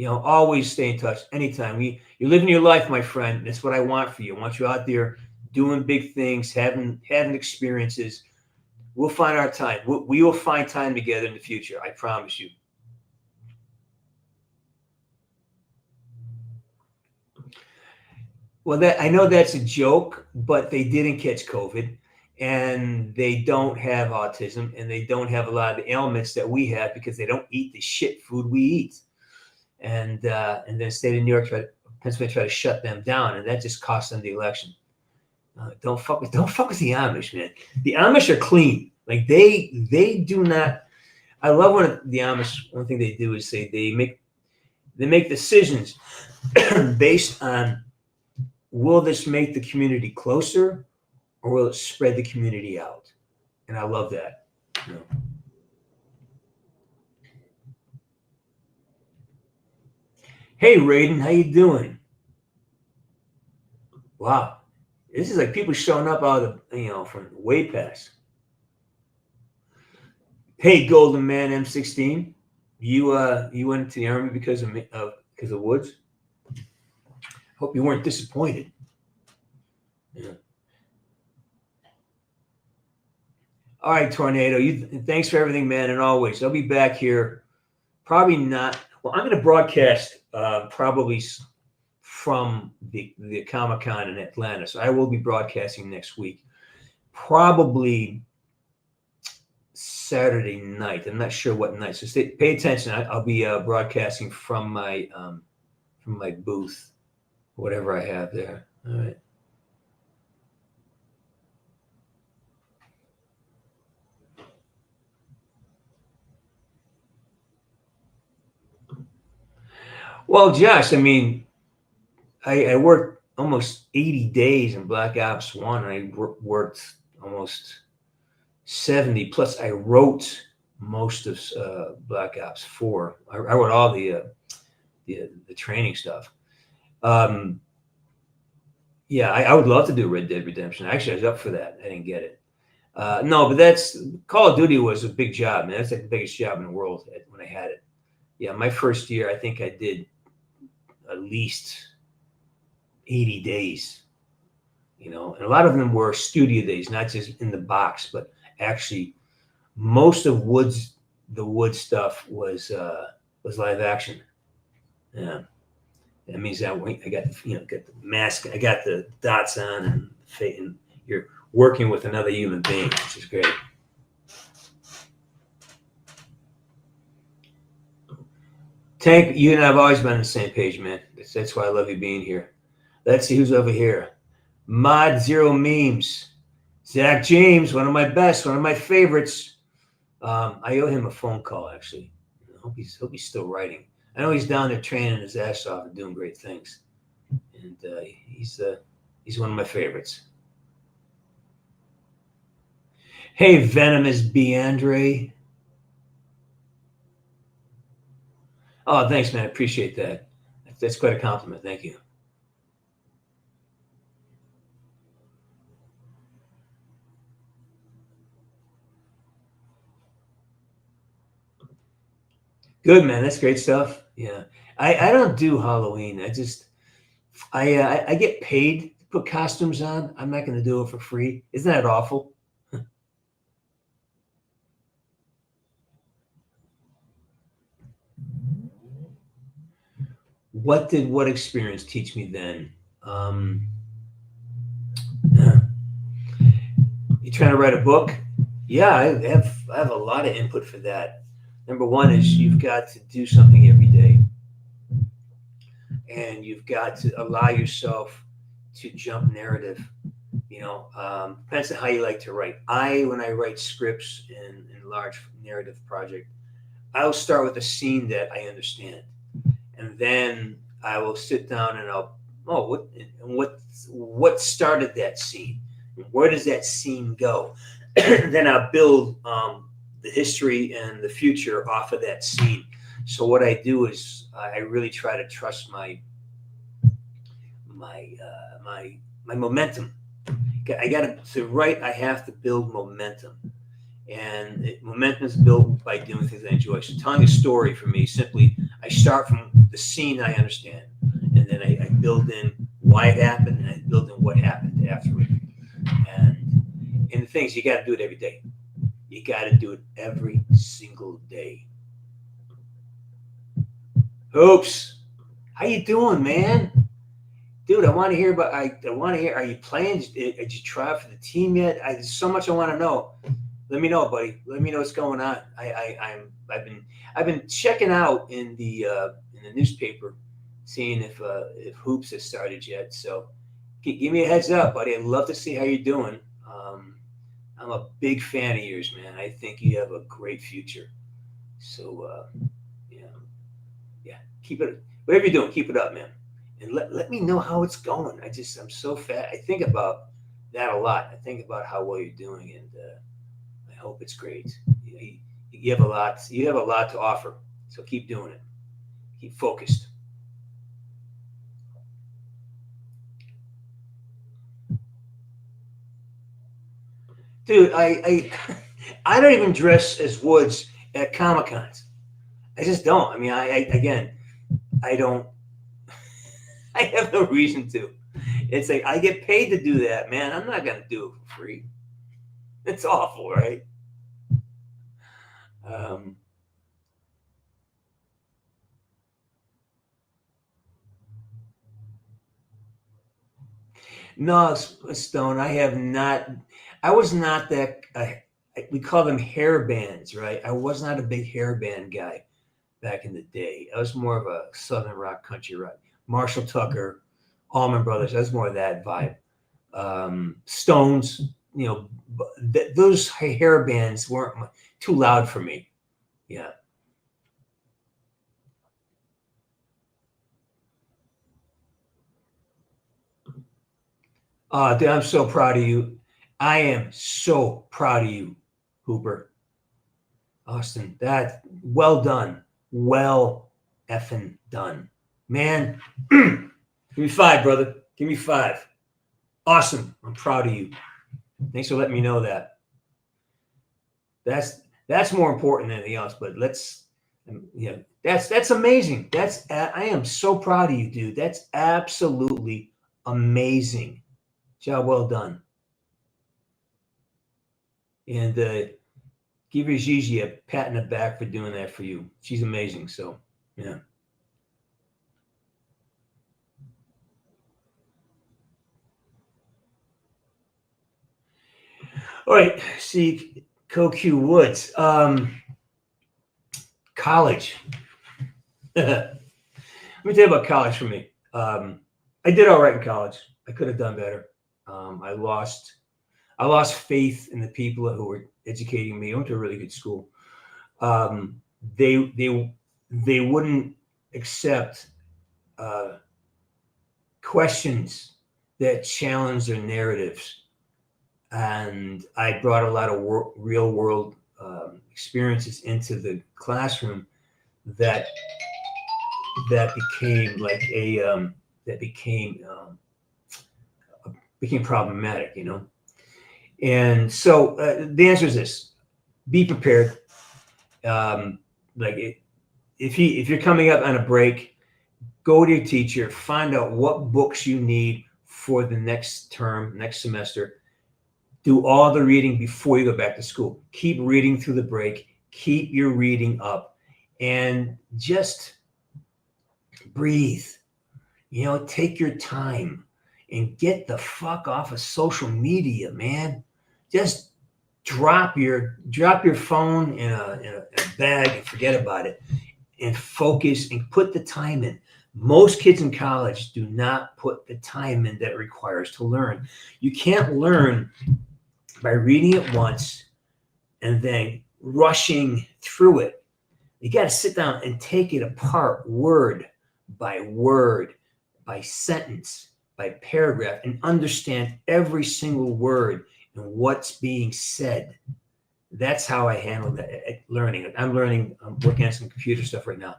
always stay in touch anytime. You're living your life, my friend. That's what I want for you. I want you out there doing big things, having experiences. We'll find our time. We will find time together in the future. I promise you. Well, I know that's a joke, but they didn't catch COVID. And they don't have autism, and they don't have a lot of the ailments that we have because they don't eat the shit food we eat. And then the state of New York, Pennsylvania, try to shut them down, and that just cost them the election. Don't fuck with the Amish, man. The Amish are clean. Like they do not. I love when the Amish. One thing they do is they make decisions based on, will this make the community closer? Or will it spread the community out? And I love that. Hey, Raiden, how you doing? Wow, this is like people showing up out of from way past. Hey, Golden Man M16, you went into the army because of Woods. Hope you weren't disappointed. Yeah. All right, Tornado. Thanks for everything, man, and always. I'll be back here. Probably not. Well, I'm going to broadcast probably from the Comic-Con in Atlanta. So I will be broadcasting next week. Probably Saturday night. I'm not sure what night. So pay attention. I'll be broadcasting from my booth, whatever I have there. All right. Well, Josh, I mean, I worked almost 80 days in Black Ops 1. I worked almost 70. Plus, I wrote most of Black Ops 4. I wrote all the training stuff. Yeah, I would love to do Red Dead Redemption. Actually, I was up for that. I didn't get it. No, but Call of Duty was a big job, man. That's like the biggest job in the world when I had it. Yeah, my first year, I think I did at least 80 days, and a lot of them were studio days, not just in the box, but actually most of the Wood stuff was live action. Yeah, that means that I got got the mask, I got the dots on, and you're working with another human being, which is great. Tank, you and I have always been on the same page, man. That's why I love you being here. Let's see who's over here. Mod Zero Memes. Zach James, one of my best, one of my favorites. I owe him a phone call, actually. I hope he's still writing. I know he's down there training his ass off and doing great things. And he's one of my favorites. Hey, Venomous B. Andre. Oh, thanks, man. I appreciate that. That's quite a compliment. Thank you. Good, man. That's great stuff. Yeah. I don't do Halloween. I get paid to put costumes on. I'm not going to do it for free. Isn't that awful? What did what experience teach me then? Um, you trying to write a book? Yeah, I have a lot of input for that. Number one is you've got to do something every day, and you've got to allow yourself to jump narrative. Depends on how you like to write. When I write scripts in large narrative project, I'll start with a scene that I understand, and then I will sit down and what started that scene? Where does that scene go? Then I'll build the history and the future off of that scene. So what I do is I really try to trust my momentum. I got to write. I have to build momentum, and momentum is built by doing things I enjoy. So telling a story for me, simply, I start from the scene I understand, and then I build in why it happened, and I build in what happened afterward. And the things, you got to do it every day. You got to do it every single day. Hoops, how you doing, man? Dude, I want to hear about. I want to hear. Are you playing? Did you try for the team yet? There's so much I want to know. Let me know, buddy. Let me know what's going on. I've been checking out in the newspaper, seeing if hoops has started yet. So give me a heads up, buddy. I'd love to see how you're doing. I'm a big fan of yours, man. I think you have a great future. So yeah, keep it. Whatever you're doing, keep it up, man. And let me know how it's going. I'm so fat. I think about that a lot. I think about how well you're doing, and I hope it's great. You have a lot. You have a lot to offer. So keep doing it. Keep focused. Dude, I don't even dress as Woods at Comic Cons. I just don't. I mean, I don't. I have no reason to. It's like I get paid to do that, man. I'm not gonna do it for free. It's awful, right? No, Stone. I have not. I was not that. We call them hair bands, right? I was not a big hair band guy back in the day. I was more of a southern rock, country rock. Marshall Tucker, Allman Brothers. That's more of that vibe. Stones, those hair bands weren't too loud for me. Yeah. Dude, I'm so proud of you. I am so proud of you, Hooper. Austin, that well done. Well effing done. Man, give me 5, brother. Give me 5. Awesome. I'm proud of you. Thanks for letting me know that. That's more important than anything else, but that's amazing. I am so proud of you, dude. That's absolutely amazing. Job well done. And give your Gigi a pat in the back for doing that for you. She's amazing. So, yeah. All right. See, CoQ Woods. College. Let me tell you about college for me. I did all right in college. I could have done better. I lost faith in the people who were educating me. I went to a really good school. They wouldn't accept questions that challenge their narratives. and I brought a lot of real world experiences into the classroom that became like became problematic, you know. And so the answer is this: be prepared. If you're coming up on a break, go to your teacher, find out what books you need for the next term, next semester. Do all the reading before you go back to school. Keep reading through the break. Keep your reading up, and just breathe. You know, take your time and get the fuck off of social media, man. Just drop your phone in a bag and forget about it, and focus and put the time in. Most kids in college do not put the time in that it requires to learn. You can't learn by reading it once and then rushing through it. You got to sit down and take it apart word by word, by sentence, by paragraph, and understand every single word and what's being said. That's how I handle that learning. I'm working on some computer stuff right now,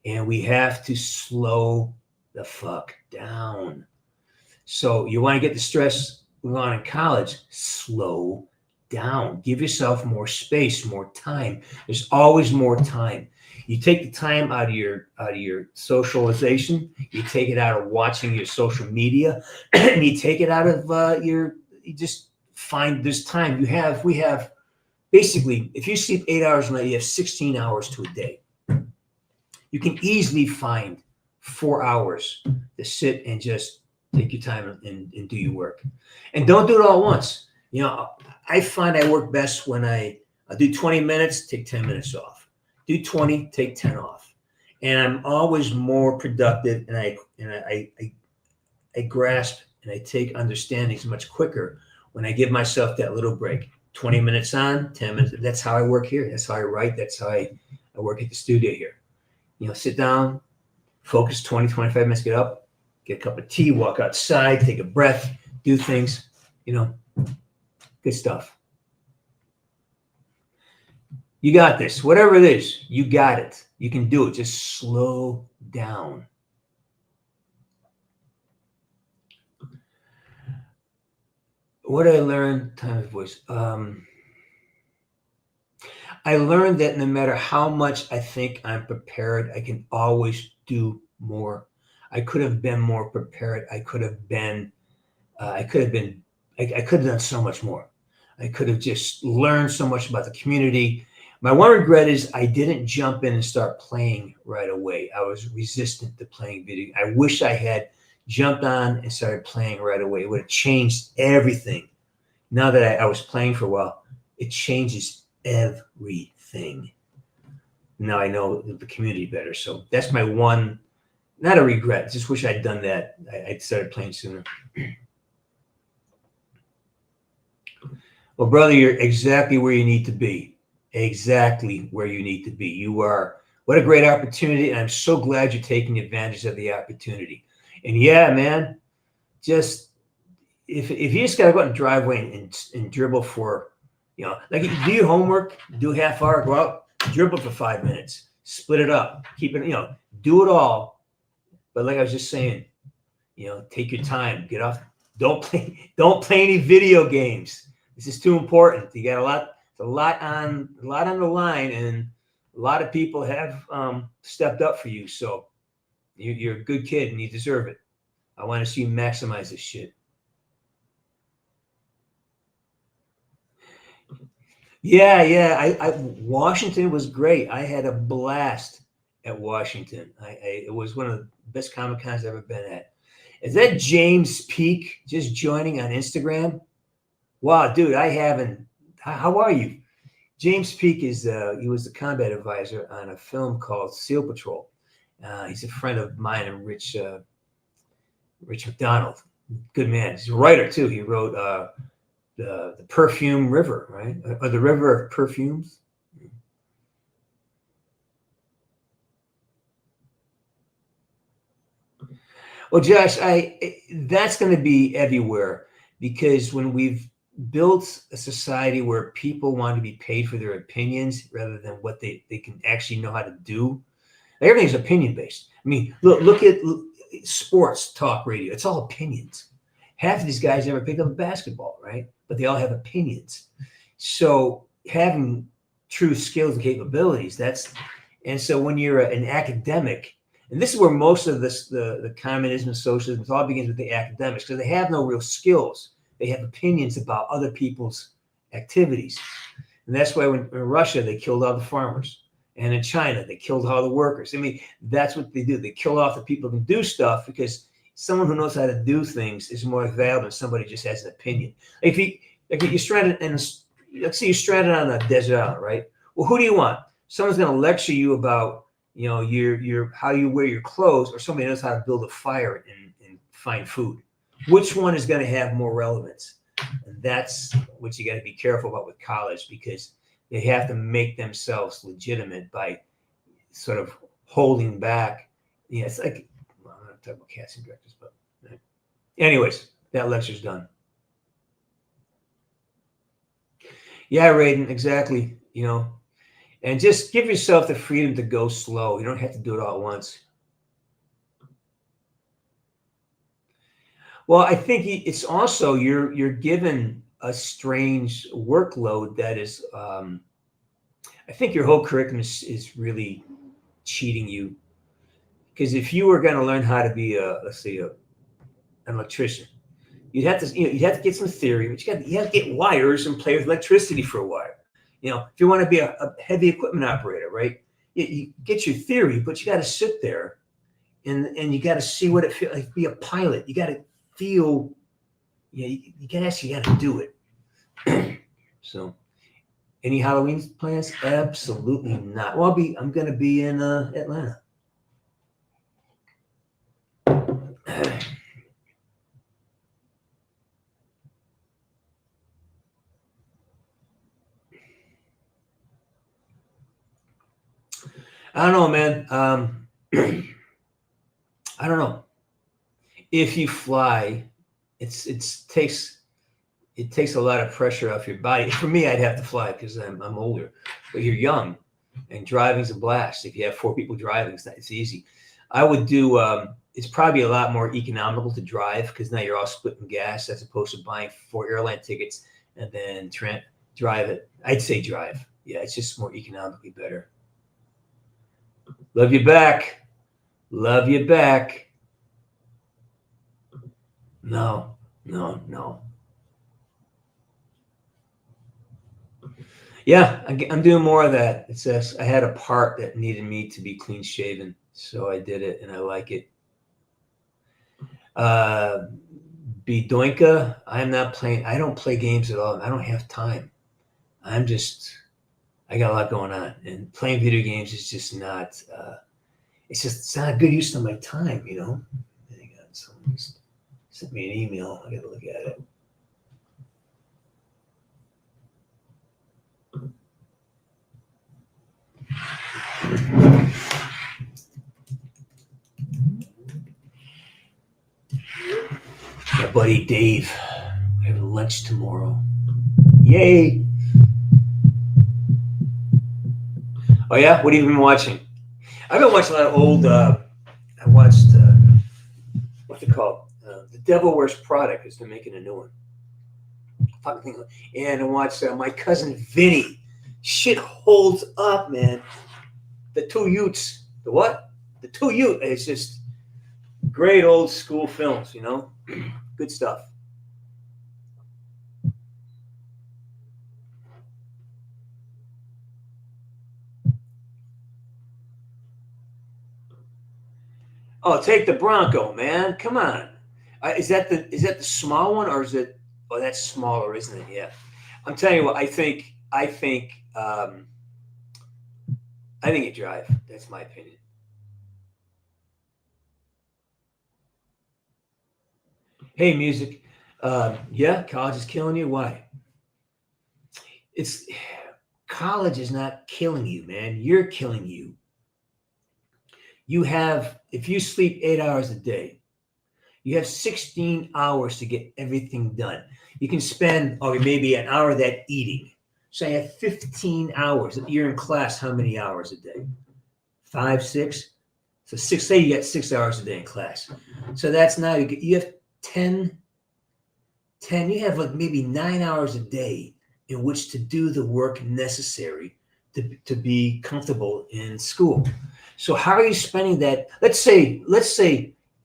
and we have to slow the fuck down. So you want to get the stress going on in college, slow down. Give yourself more space, more time. There's always more time. You take the time out of your socialization, you take it out of watching your social media, and you take it out of you just find this time. We have basically, if you sleep 8 hours a night, you have 16 hours to a day. You can easily find 4 hours to sit and just take your time and do your work. And don't do it all at once. You know, I find I work best when I do 20 minutes, take 10 minutes off. Do 20, take 10 off. And I'm always more productive, and I grasp and I take understandings much quicker when I give myself that little break. 20 minutes on, 10 minutes. That's how I work here. That's how I write. That's how I work at the studio here. You know, sit down, focus 20, 25 minutes, get up, get a cup of tea, walk outside, take a breath, do things, you know, good stuff. You got this. Whatever it is, you got it. You can do it. Just slow down. What did I learn? Time of voice. I learned that no matter how much I think I'm prepared, I can always do more. I could have been more prepared. I could have done so much more. I could have just learned so much about the community. My one regret is I didn't jump in and start playing right away. I was resistant to playing video. I wish I had jumped on and started playing right away. It would have changed everything. Now that I was playing for a while, it changes everything. Now I know the community better. So that's my one, not a regret. Just wish I'd done that. I started playing sooner. Well, brother, you're exactly where you need to be. Exactly where you need to be. You are. What a great opportunity. And I'm so glad you're taking advantage of the opportunity. And yeah, man, just if you just got to go out in the driveway and dribble for, you know, like do your homework, do a half hour, go out, dribble for 5 minutes, split it up, keep it, you know, do it all. But like I was just saying, you know, take your time, get off. Don't play any video games. This is too important. You got a lot on the line, and a lot of people have stepped up for you. So you're a good kid and you deserve it. I want to see you maximize this shit. Yeah. Washington was great. I had a blast at Washington. It was one of the best Comic Cons I've ever been at. Is that James Peak just joining on Instagram? Wow, dude, I haven't. How are you? James Peak he was the combat advisor on a film called SEAL Patrol. He's a friend of mine and Rich McDonald. Good man. He's a writer too. He wrote the Perfume River, right? Or the River of Perfumes. Well, Josh, that's going to be everywhere, because when we've builds a society where people want to be paid for their opinions rather than what they can actually know how to do. Everything's opinion based. I mean, look at sports talk radio. It's all opinions. Half of these guys never picked up a basketball, right? But they all have opinions. So having true skills and capabilities, and so when you're an academic, and this is where most of this, the communism and socialism, it all begins with the academics, because they have no real skills. They have opinions about other people's activities. And that's why in Russia, they killed all the farmers. And in China, they killed all the workers. I mean, that's what they do. They kill off the people who can do stuff, because someone who knows how to do things is more valuable than somebody who just has an opinion. If you're stranded, and let's say you're stranded on a desert island, right? Well, who do you want? Someone's going to lecture you about, your how you wear your clothes, or somebody knows how to build a fire and find food. Which one is going to have more relevance? And that's what you got to be careful about with college, because they have to make themselves legitimate by sort of holding back. Yeah, it's like, well, I'm not talking about casting directors, but anyways, that lecture's done. Yeah, Raiden, exactly. And just give yourself the freedom to go slow. You don't have to do it all at once. Well, I think it's also you're given a strange workload that is. I think your whole curriculum is really cheating you, because if you were going to learn how to be let's say an electrician, you'd have to get some theory, but you have to get wires and play with electricity for a while. If you want to be a heavy equipment operator, right? You get your theory, but you got to sit there and you got to see what it feels like to be a pilot. You got to feel, you got to do it. So, any Halloween plans? Absolutely not. Well, I'm going to be in Atlanta. I don't know, man. I don't know. If you fly, it takes a lot of pressure off your body. For me, I'd have to fly because I'm older. But you're young, and driving's a blast. If you have 4 people driving, it's easy. I would do. It's probably a lot more economical to drive, because now you're all splitting gas as opposed to buying 4 airline tickets and then drive it. I'd say drive. Yeah, it's just more economically better. Love you back. Love you back. No. Yeah, I'm doing more of that. It says I had a part that needed me to be clean shaven, so I did it, and I like it. Bedoinka, I'm not playing. I don't play games at all. I don't have time. I got a lot going on, and playing video games is just not. It's not a good use of my time, Hang on, someone just sent me an email. I got to look at it. My buddy Dave, we have lunch tomorrow. Yay! Oh yeah, what have you been watching? I've been watching a lot of old. I watched what's it called? The Devil Wears Prada, because they're making a new one. And I watched My Cousin Vinny. Shit holds up, man. The Two Utes. The what? The Two Ute. It's just great old school films, Good stuff. Oh, take the Bronco, man. Come on. Is that the small one, or is it? Oh, that's smaller, isn't it? Yeah. I'm telling you what. I think you drive. That's my opinion. Hey, music. Yeah, college is killing you. Why? College is not killing you, man. You're killing you. If you sleep 8 hours a day, You have 16 hours to get everything done. You can spend maybe an hour of that eating. So you have 15 hours. You're in class how many hours a day? 5, 6? So say you get 6 hours a day in class. So that's now you have 10, you have like maybe 9 hours a day in which to do the work necessary to be comfortable in school. So how are you spending that? Let's say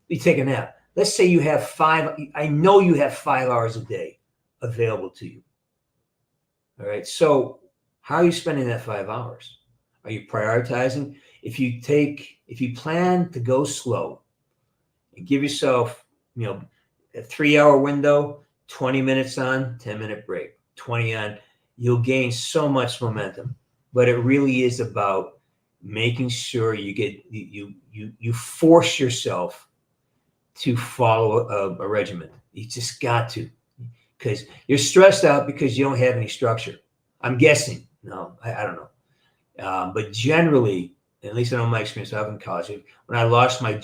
you take a nap. Let's say you have 5, I know you have 5 hours a day available to you. All right. So how are you spending that 5 hours? Are you prioritizing? If you plan to go slow and give yourself, a 3-hour window, 20 minutes on, 10-minute break, 20 on, you'll gain so much momentum. But it really is about making sure you force yourself to follow a regimen. You just got to, because you're stressed out because you don't have any structure. I'm guessing. No, I don't know. But generally, at least I know my experience I have in college, when I lost my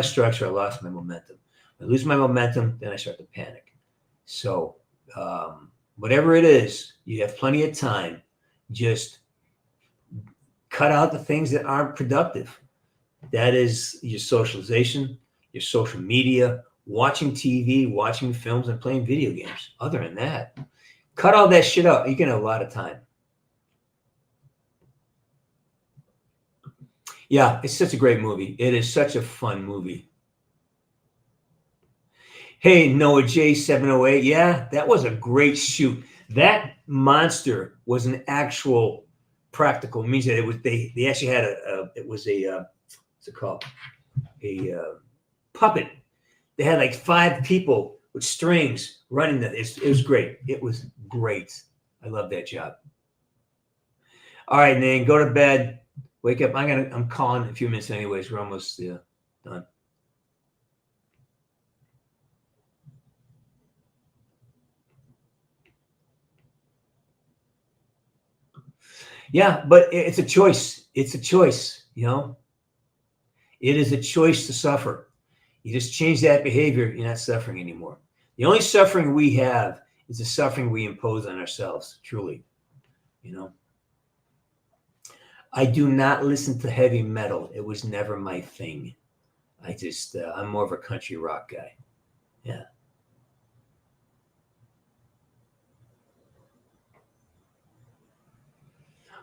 structure, I lost my momentum. When I lose my momentum, then I start to panic. So whatever it is, you have plenty of time. Just cut out the things that aren't productive. That is your socialization, your social media, watching TV, watching films, and playing video games. Other than that, cut all that shit out. You can have a lot of time. Yeah, it's such a great movie. It is such a fun movie. Hey, Noah J708. Yeah, that was a great shoot. That monster was an actual practical. It means that it was they actually had what's it called? A puppet. They had like 5 people with strings running that. It was great. It was great. I love that job. All right, Nan, go to bed. Wake up. I'm calling in a few minutes anyways. We're almost done. Yeah, but it's a choice. It's a choice, It is a choice to suffer. You just change that behavior, you're not suffering anymore. The only suffering we have is the suffering we impose on ourselves, truly. I do not listen to heavy metal. It was never my thing. I'm more of a country rock guy. Yeah.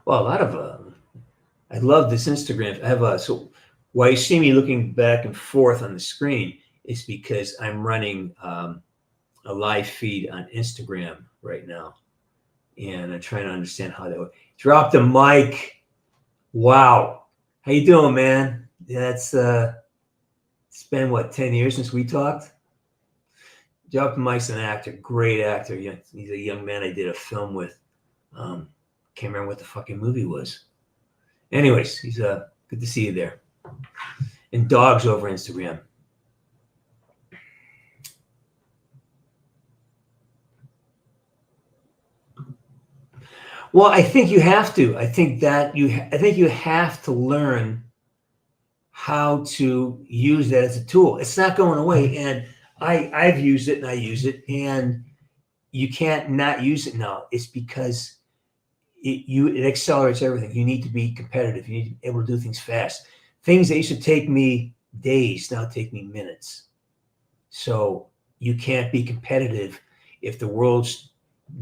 Well, a lot of I love this Instagram. I have so why you see me looking back and forth on the screen is because I'm running a live feed on Instagram right now, and I'm trying to understand how that would drop the mic. Wow, how you doing, man? That's it's been 10 years since we talked. Drop the mic's an actor, great actor. Yeah, he's a young man I did a film with. Can't remember what the fucking movie was. Anyways, he's good to see you there. And dogs over Instagram. Well, I think you have to. I think you have to learn how to use that as a tool. It's not going away, and I've used it and I use it, and you can't not use it now. It's because it accelerates everything. You need to be competitive. You need to be able to do things fast. Things that used to take me days now take me minutes. So you can't be competitive if the world's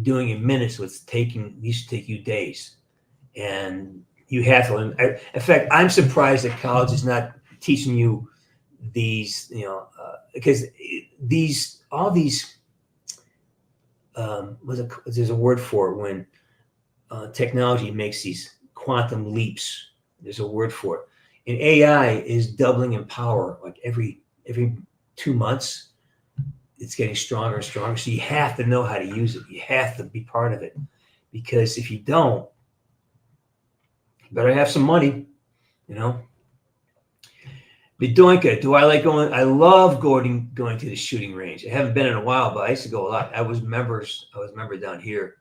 doing in minutes what's used to take you days. And you have to learn. In fact, I'm surprised that college is not teaching you these, because all these, there's a word for it when technology makes these quantum leaps. There's a word for it. And AI is doubling in power like every 2 months. It's getting stronger and stronger. So you have to know how to use it. You have to be part of it, because if you don't, you better have some money, Bedoinka, do I like going? I love going to the shooting range. I haven't been in a while, but I used to go a lot. I was a member down here,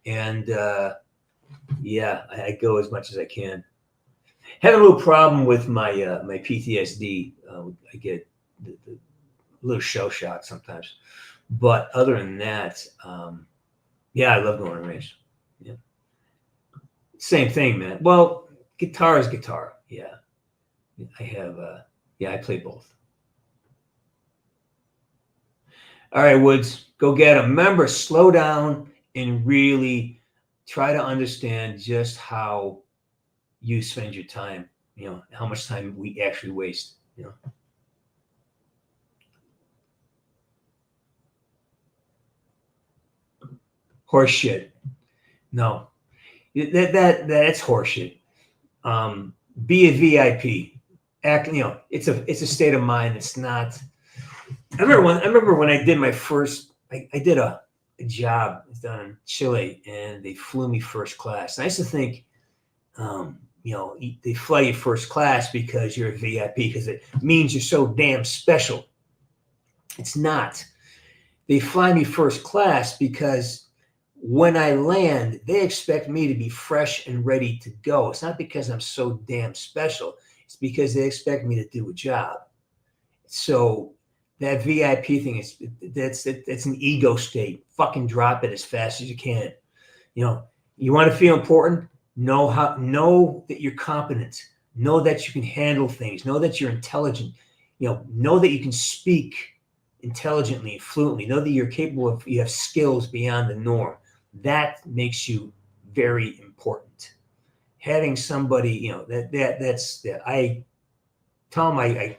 and I go as much as I can. Had a little problem with my my PTSD. I get little shell shocked sometimes. But other than that, yeah, I love going to race. Yeah. Same thing, man. Well, guitar is guitar. Yeah. I have, I play both. All right, Woods, go get them. Remember, slow down and really try to understand just how you spend your time, how much time we actually waste, Horse shit. No, that's horseshit. Be a VIP. Act, it's a state of mind. It's not. I remember when I did my first. I did a job down in Chile, and they flew me first class. And I used to think, they fly you first class because you're a VIP, because it means you're so damn special. It's not. They fly me first class because when I land, they expect me to be fresh and ready to go. It's not because I'm so damn special. It's because they expect me to do a job. So that VIP thing that's an ego state. Fucking drop it as fast as you can. You want to feel important? Know that you're competent. Know that you can handle things. Know that you're intelligent. Know that you can speak intelligently and fluently. Know that you're capable of, you have skills beyond the norm. That makes you very important. Having somebody, that's I tell them I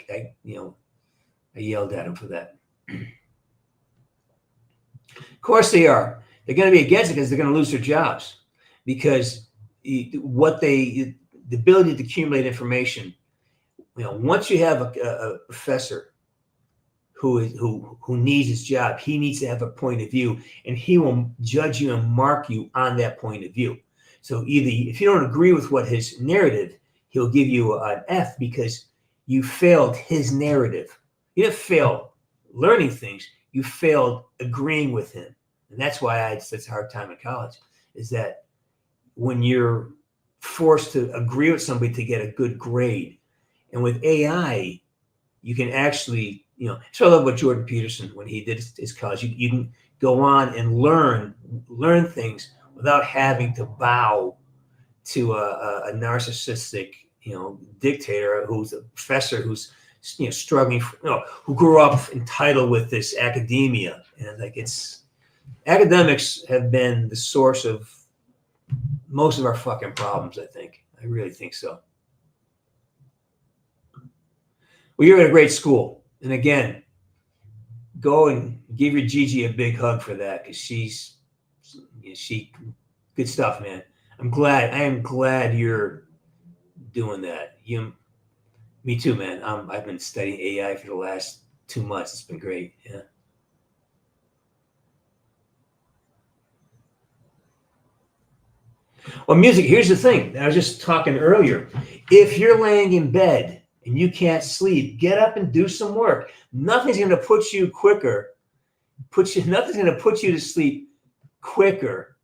yelled at him for that. Of course they are. They're going to be against it because they're going to lose their jobs, because the ability to accumulate information. Once you have a professor who needs his job, he needs to have a point of view, and he will judge you and mark you on that point of view. So either if you don't agree with what his narrative, he'll give you an F because you failed his narrative. You didn't fail learning things, you failed agreeing with him. And that's why I had such a hard time in college, is that when you're forced to agree with somebody to get a good grade, and with AI, you can actually, so I love what Jordan Peterson, when he did his college, you can go on and learn things without having to bow to a narcissistic, dictator who's a professor who's, struggling, who grew up entitled with this academia. And academics have been the source of most of our fucking problems, I think. I really think so. Well, you're at a great school. And again, go and give your Gigi a big hug for that, because she good stuff, man. I am glad you're doing that. Me too, man. I've been studying AI for the last 2 months. It's been great. Yeah. Well, music, here's the thing. I was just talking earlier. If you're laying in bed and you can't sleep, get up and do some work. Nothing's going to put you nothing's going to put you to sleep quicker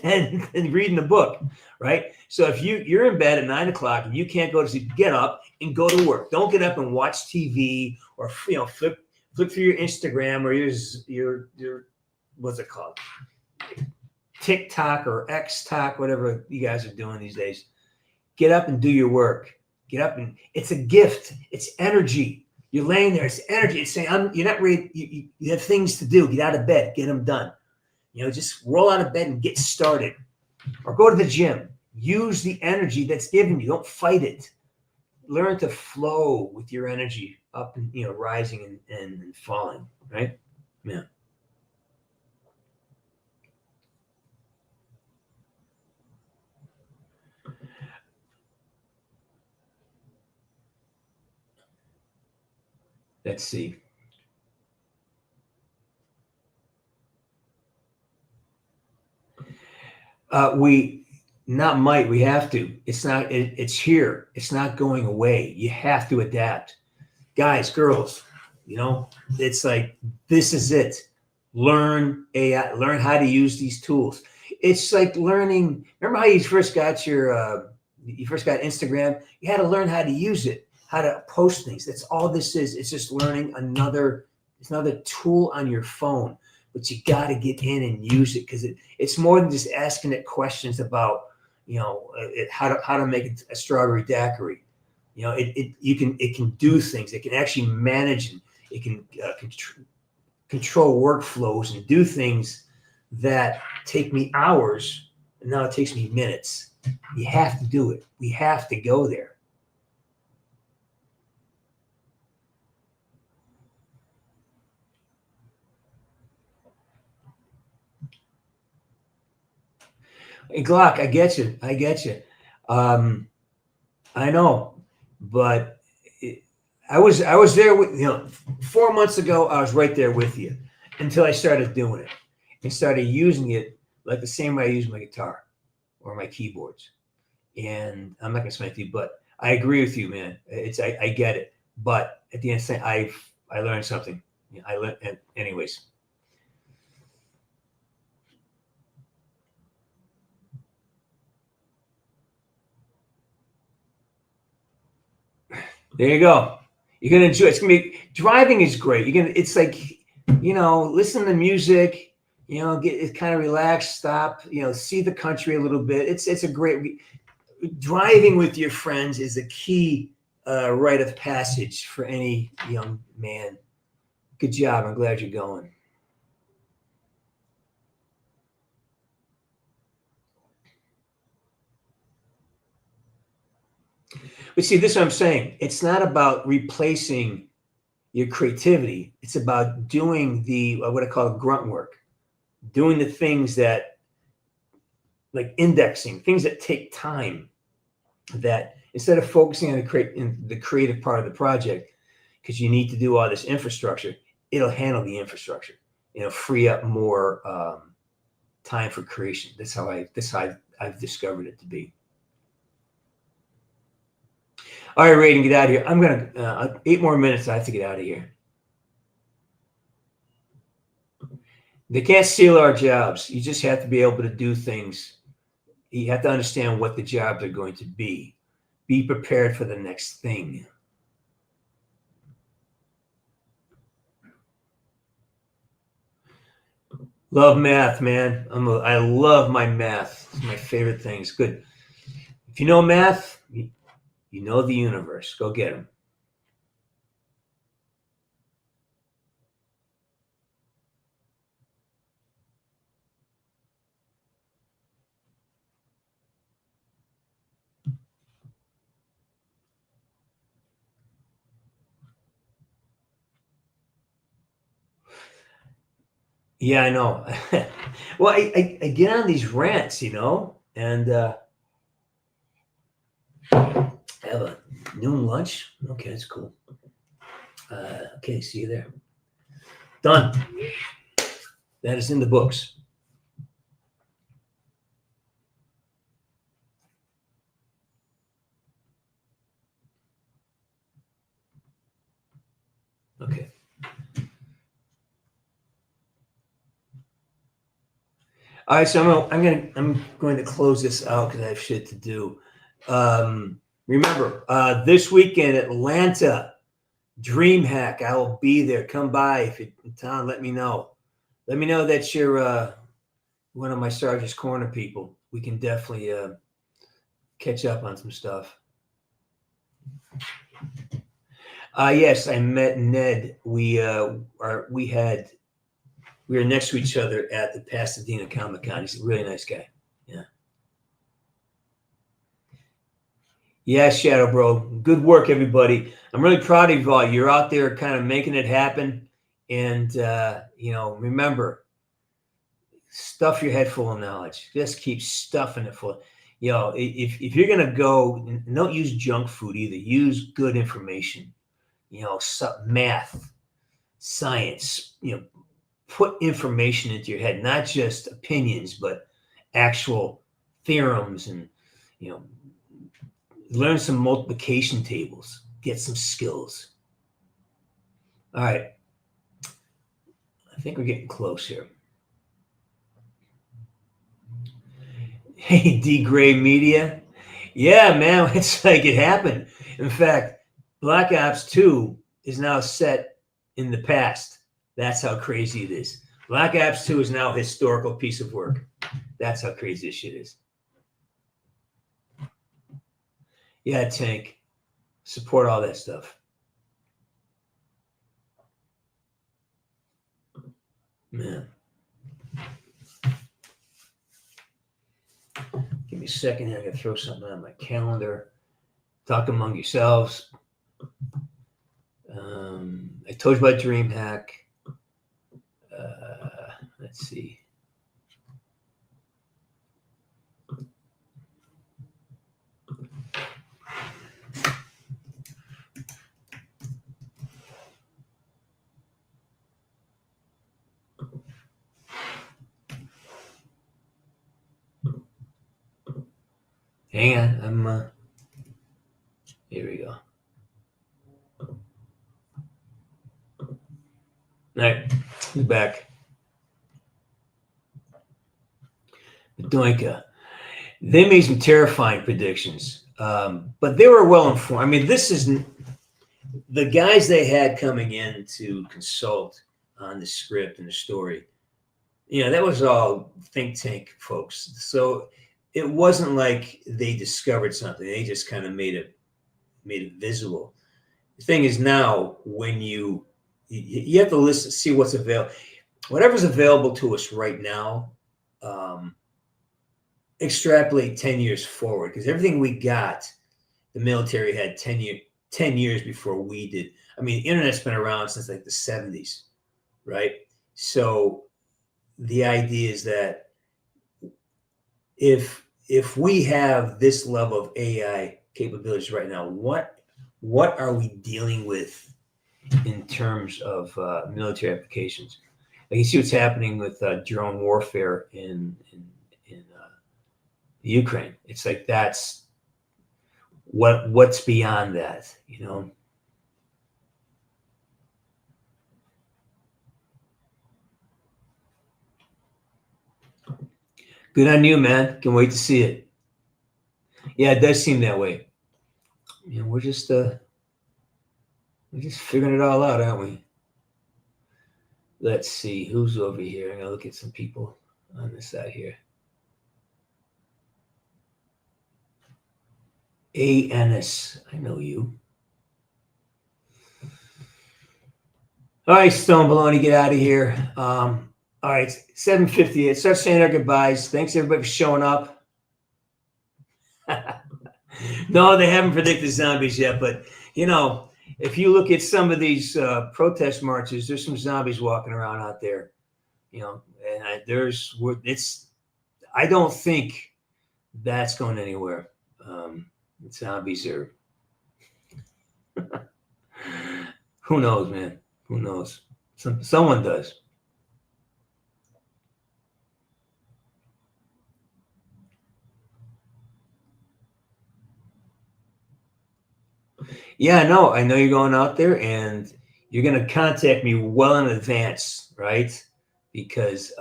than reading a book, right? So if you're in bed at 9 o'clock and you can't go to sleep, get up and go to work. Don't get up and watch TV or flip through your Instagram or your what's it called, TikTok or X-Talk, whatever you guys are doing these days. Get up and do your work. Get up, and it's a gift. It's energy. You're laying there. It's energy. It's saying, you're not ready. You have things to do. Get out of bed. Get them done. Just roll out of bed and get started, or go to the gym. Use the energy that's given you. Don't fight it. Learn to flow with your energy up and, rising and falling, right? Yeah. Let's see. We have to. It's here. It's not going away. You have to adapt. Guys, girls, it's like, this is it. Learn AI, learn how to use these tools. It's like learning. Remember how you first got Instagram? You had to learn how to use it. how to post things. That's all this is. It's just learning another tool on your phone. But you got to get in and use it, because it's more than just asking it questions about, how to make a strawberry daiquiri. It can do things. It can actually manage, and it can control workflows and do things that take me hours, and now it takes me minutes. You have to do it. We have to go there. Hey, Glock, I get you. I know, but I was there with 4 months ago. I was right there with you until I started doing it and started using it like the same way I use my guitar or my keyboards. And I'm not gonna say anything, but I agree with you, man. I get it, but at the end of the day, I learned something. Anyways. There you go. You're gonna enjoy it. It's gonna be driving is great. It's like, listen to music, get it kind of relaxed, stop, see the country a little bit. It's a great driving with your friends is a key rite of passage for any young man. Good job. I'm glad you're going. But see, this is what I'm saying. It's not about replacing your creativity. It's about doing what I call grunt work, doing the things that, like indexing, things that take time, that instead of focusing on the creative part of the project, because you need to do all this infrastructure, it'll handle the infrastructure. It'll free up more time for creation. That's how I've discovered it to be. All right, Raiden, get out of here. I'm going to, 8 more minutes. I have to get out of here. They can't steal our jobs. You just have to be able to do things. You have to understand what the jobs are going to be. Be prepared for the next thing. Love math, man. I love my math. It's my favorite thing. It's good. If you know math, you know the universe. Go get them. Yeah, I know. Well, I get on these rants, and have a noon lunch. Okay, that's cool. Okay, see you there. Done. That is in the books. Okay. All right, so I'm going to close this out because I have shit to do. Remember, this weekend, Atlanta, DreamHack. I will be there. Come by if you're in town. Let me know. Let me know that you're one of my Sarge's Corner people. We can definitely catch up on some stuff. Yes, I met Ned. We were next to each other at the Pasadena Comic-Con. He's a really nice guy. Yeah. Yeah, Shadow Bro. Good work, everybody. I'm really proud of you all. You're out there kind of making it happen. And, remember, stuff your head full of knowledge. Just keep stuffing it full. If you're going to go, don't use junk food either. Use good information. Math, science, put information into your head, not just opinions, but actual theorems, and, learn some multiplication tables, get some skills. All right. I think we're getting close here. Hey, D Gray Media. Yeah, man, it's like it happened. In fact, Black Ops 2 is now set in the past. That's how crazy it is. Black Ops 2 is now a historical piece of work. That's how crazy this shit is. Yeah, Tank. Support all that stuff. Man. Give me a second here. I gotta throw something on my calendar. Talk among yourselves. I told you about DreamHack. Let's see. Hang on, here we go. All right, he's back. Doinka. They made some terrifying predictions, but they were well informed. I mean, this is the guys they had coming in to consult on the script and the story. You know, that was all think tank folks. So it wasn't like they discovered something. They just kind of made it visible. The thing is now, when you have to listen, see what's available. Whatever's available to us right now, extrapolate 10 years forward, because everything we got, the military had 10 years before we did. I mean, the internet's been around since like the 70s, right? So the idea is that if we have this level of AI capabilities right now, what are we dealing with in terms of military applications? Like, you see what's happening with drone warfare in Ukraine. It's like, that's what's beyond that, you know? Good on you, man. Can wait to see it. Yeah, it does seem that way. You know, we're just figuring it all out, aren't we? Let's see who's over here. I'm gonna look at some people on this side here. A.N.S. I know you. All right, Stone Baloney, get out of here. All right, 7:50. Start saying our goodbyes. Thanks everybody for showing up. No, they haven't predicted zombies yet, but you know, if you look at some of these protest marches, there's some zombies walking around out there. You know, and I don't think that's going anywhere. Zombies are. Who knows, man? Who knows? Someone does. Yeah, no, I know you're going out there, and you're going to contact me well in advance, right? Because,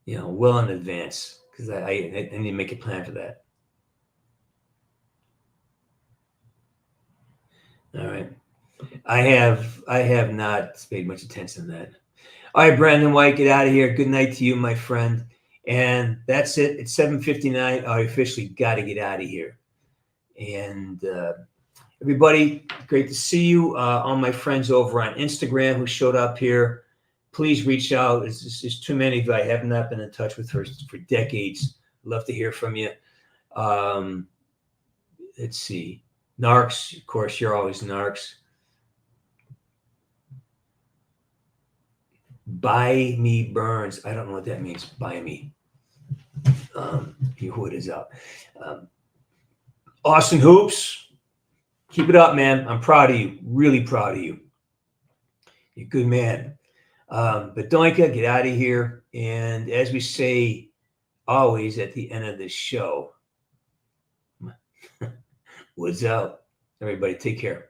you know, well in advance, because I need to make a plan for that. All right. I have not paid much attention to that. All right, Brandon White, get out of here. Good night to you, my friend. And that's it. It's 7:59. I officially got to get out of here. And everybody, great to see you. All my friends over on Instagram who showed up here, please reach out. There's too many of you I have not been in touch with for decades. Love to hear from you. Let's see. Narcs, of course, you're always Narcs. Buy me Burns. I don't know what that means. Buy me. Your hood is out. Austin Hoops, keep it up, man. I'm proud of you. Really proud of you. You're a good man. But Doinka, get out of here. And as we say always at the end of the show, woods out. Everybody, take care.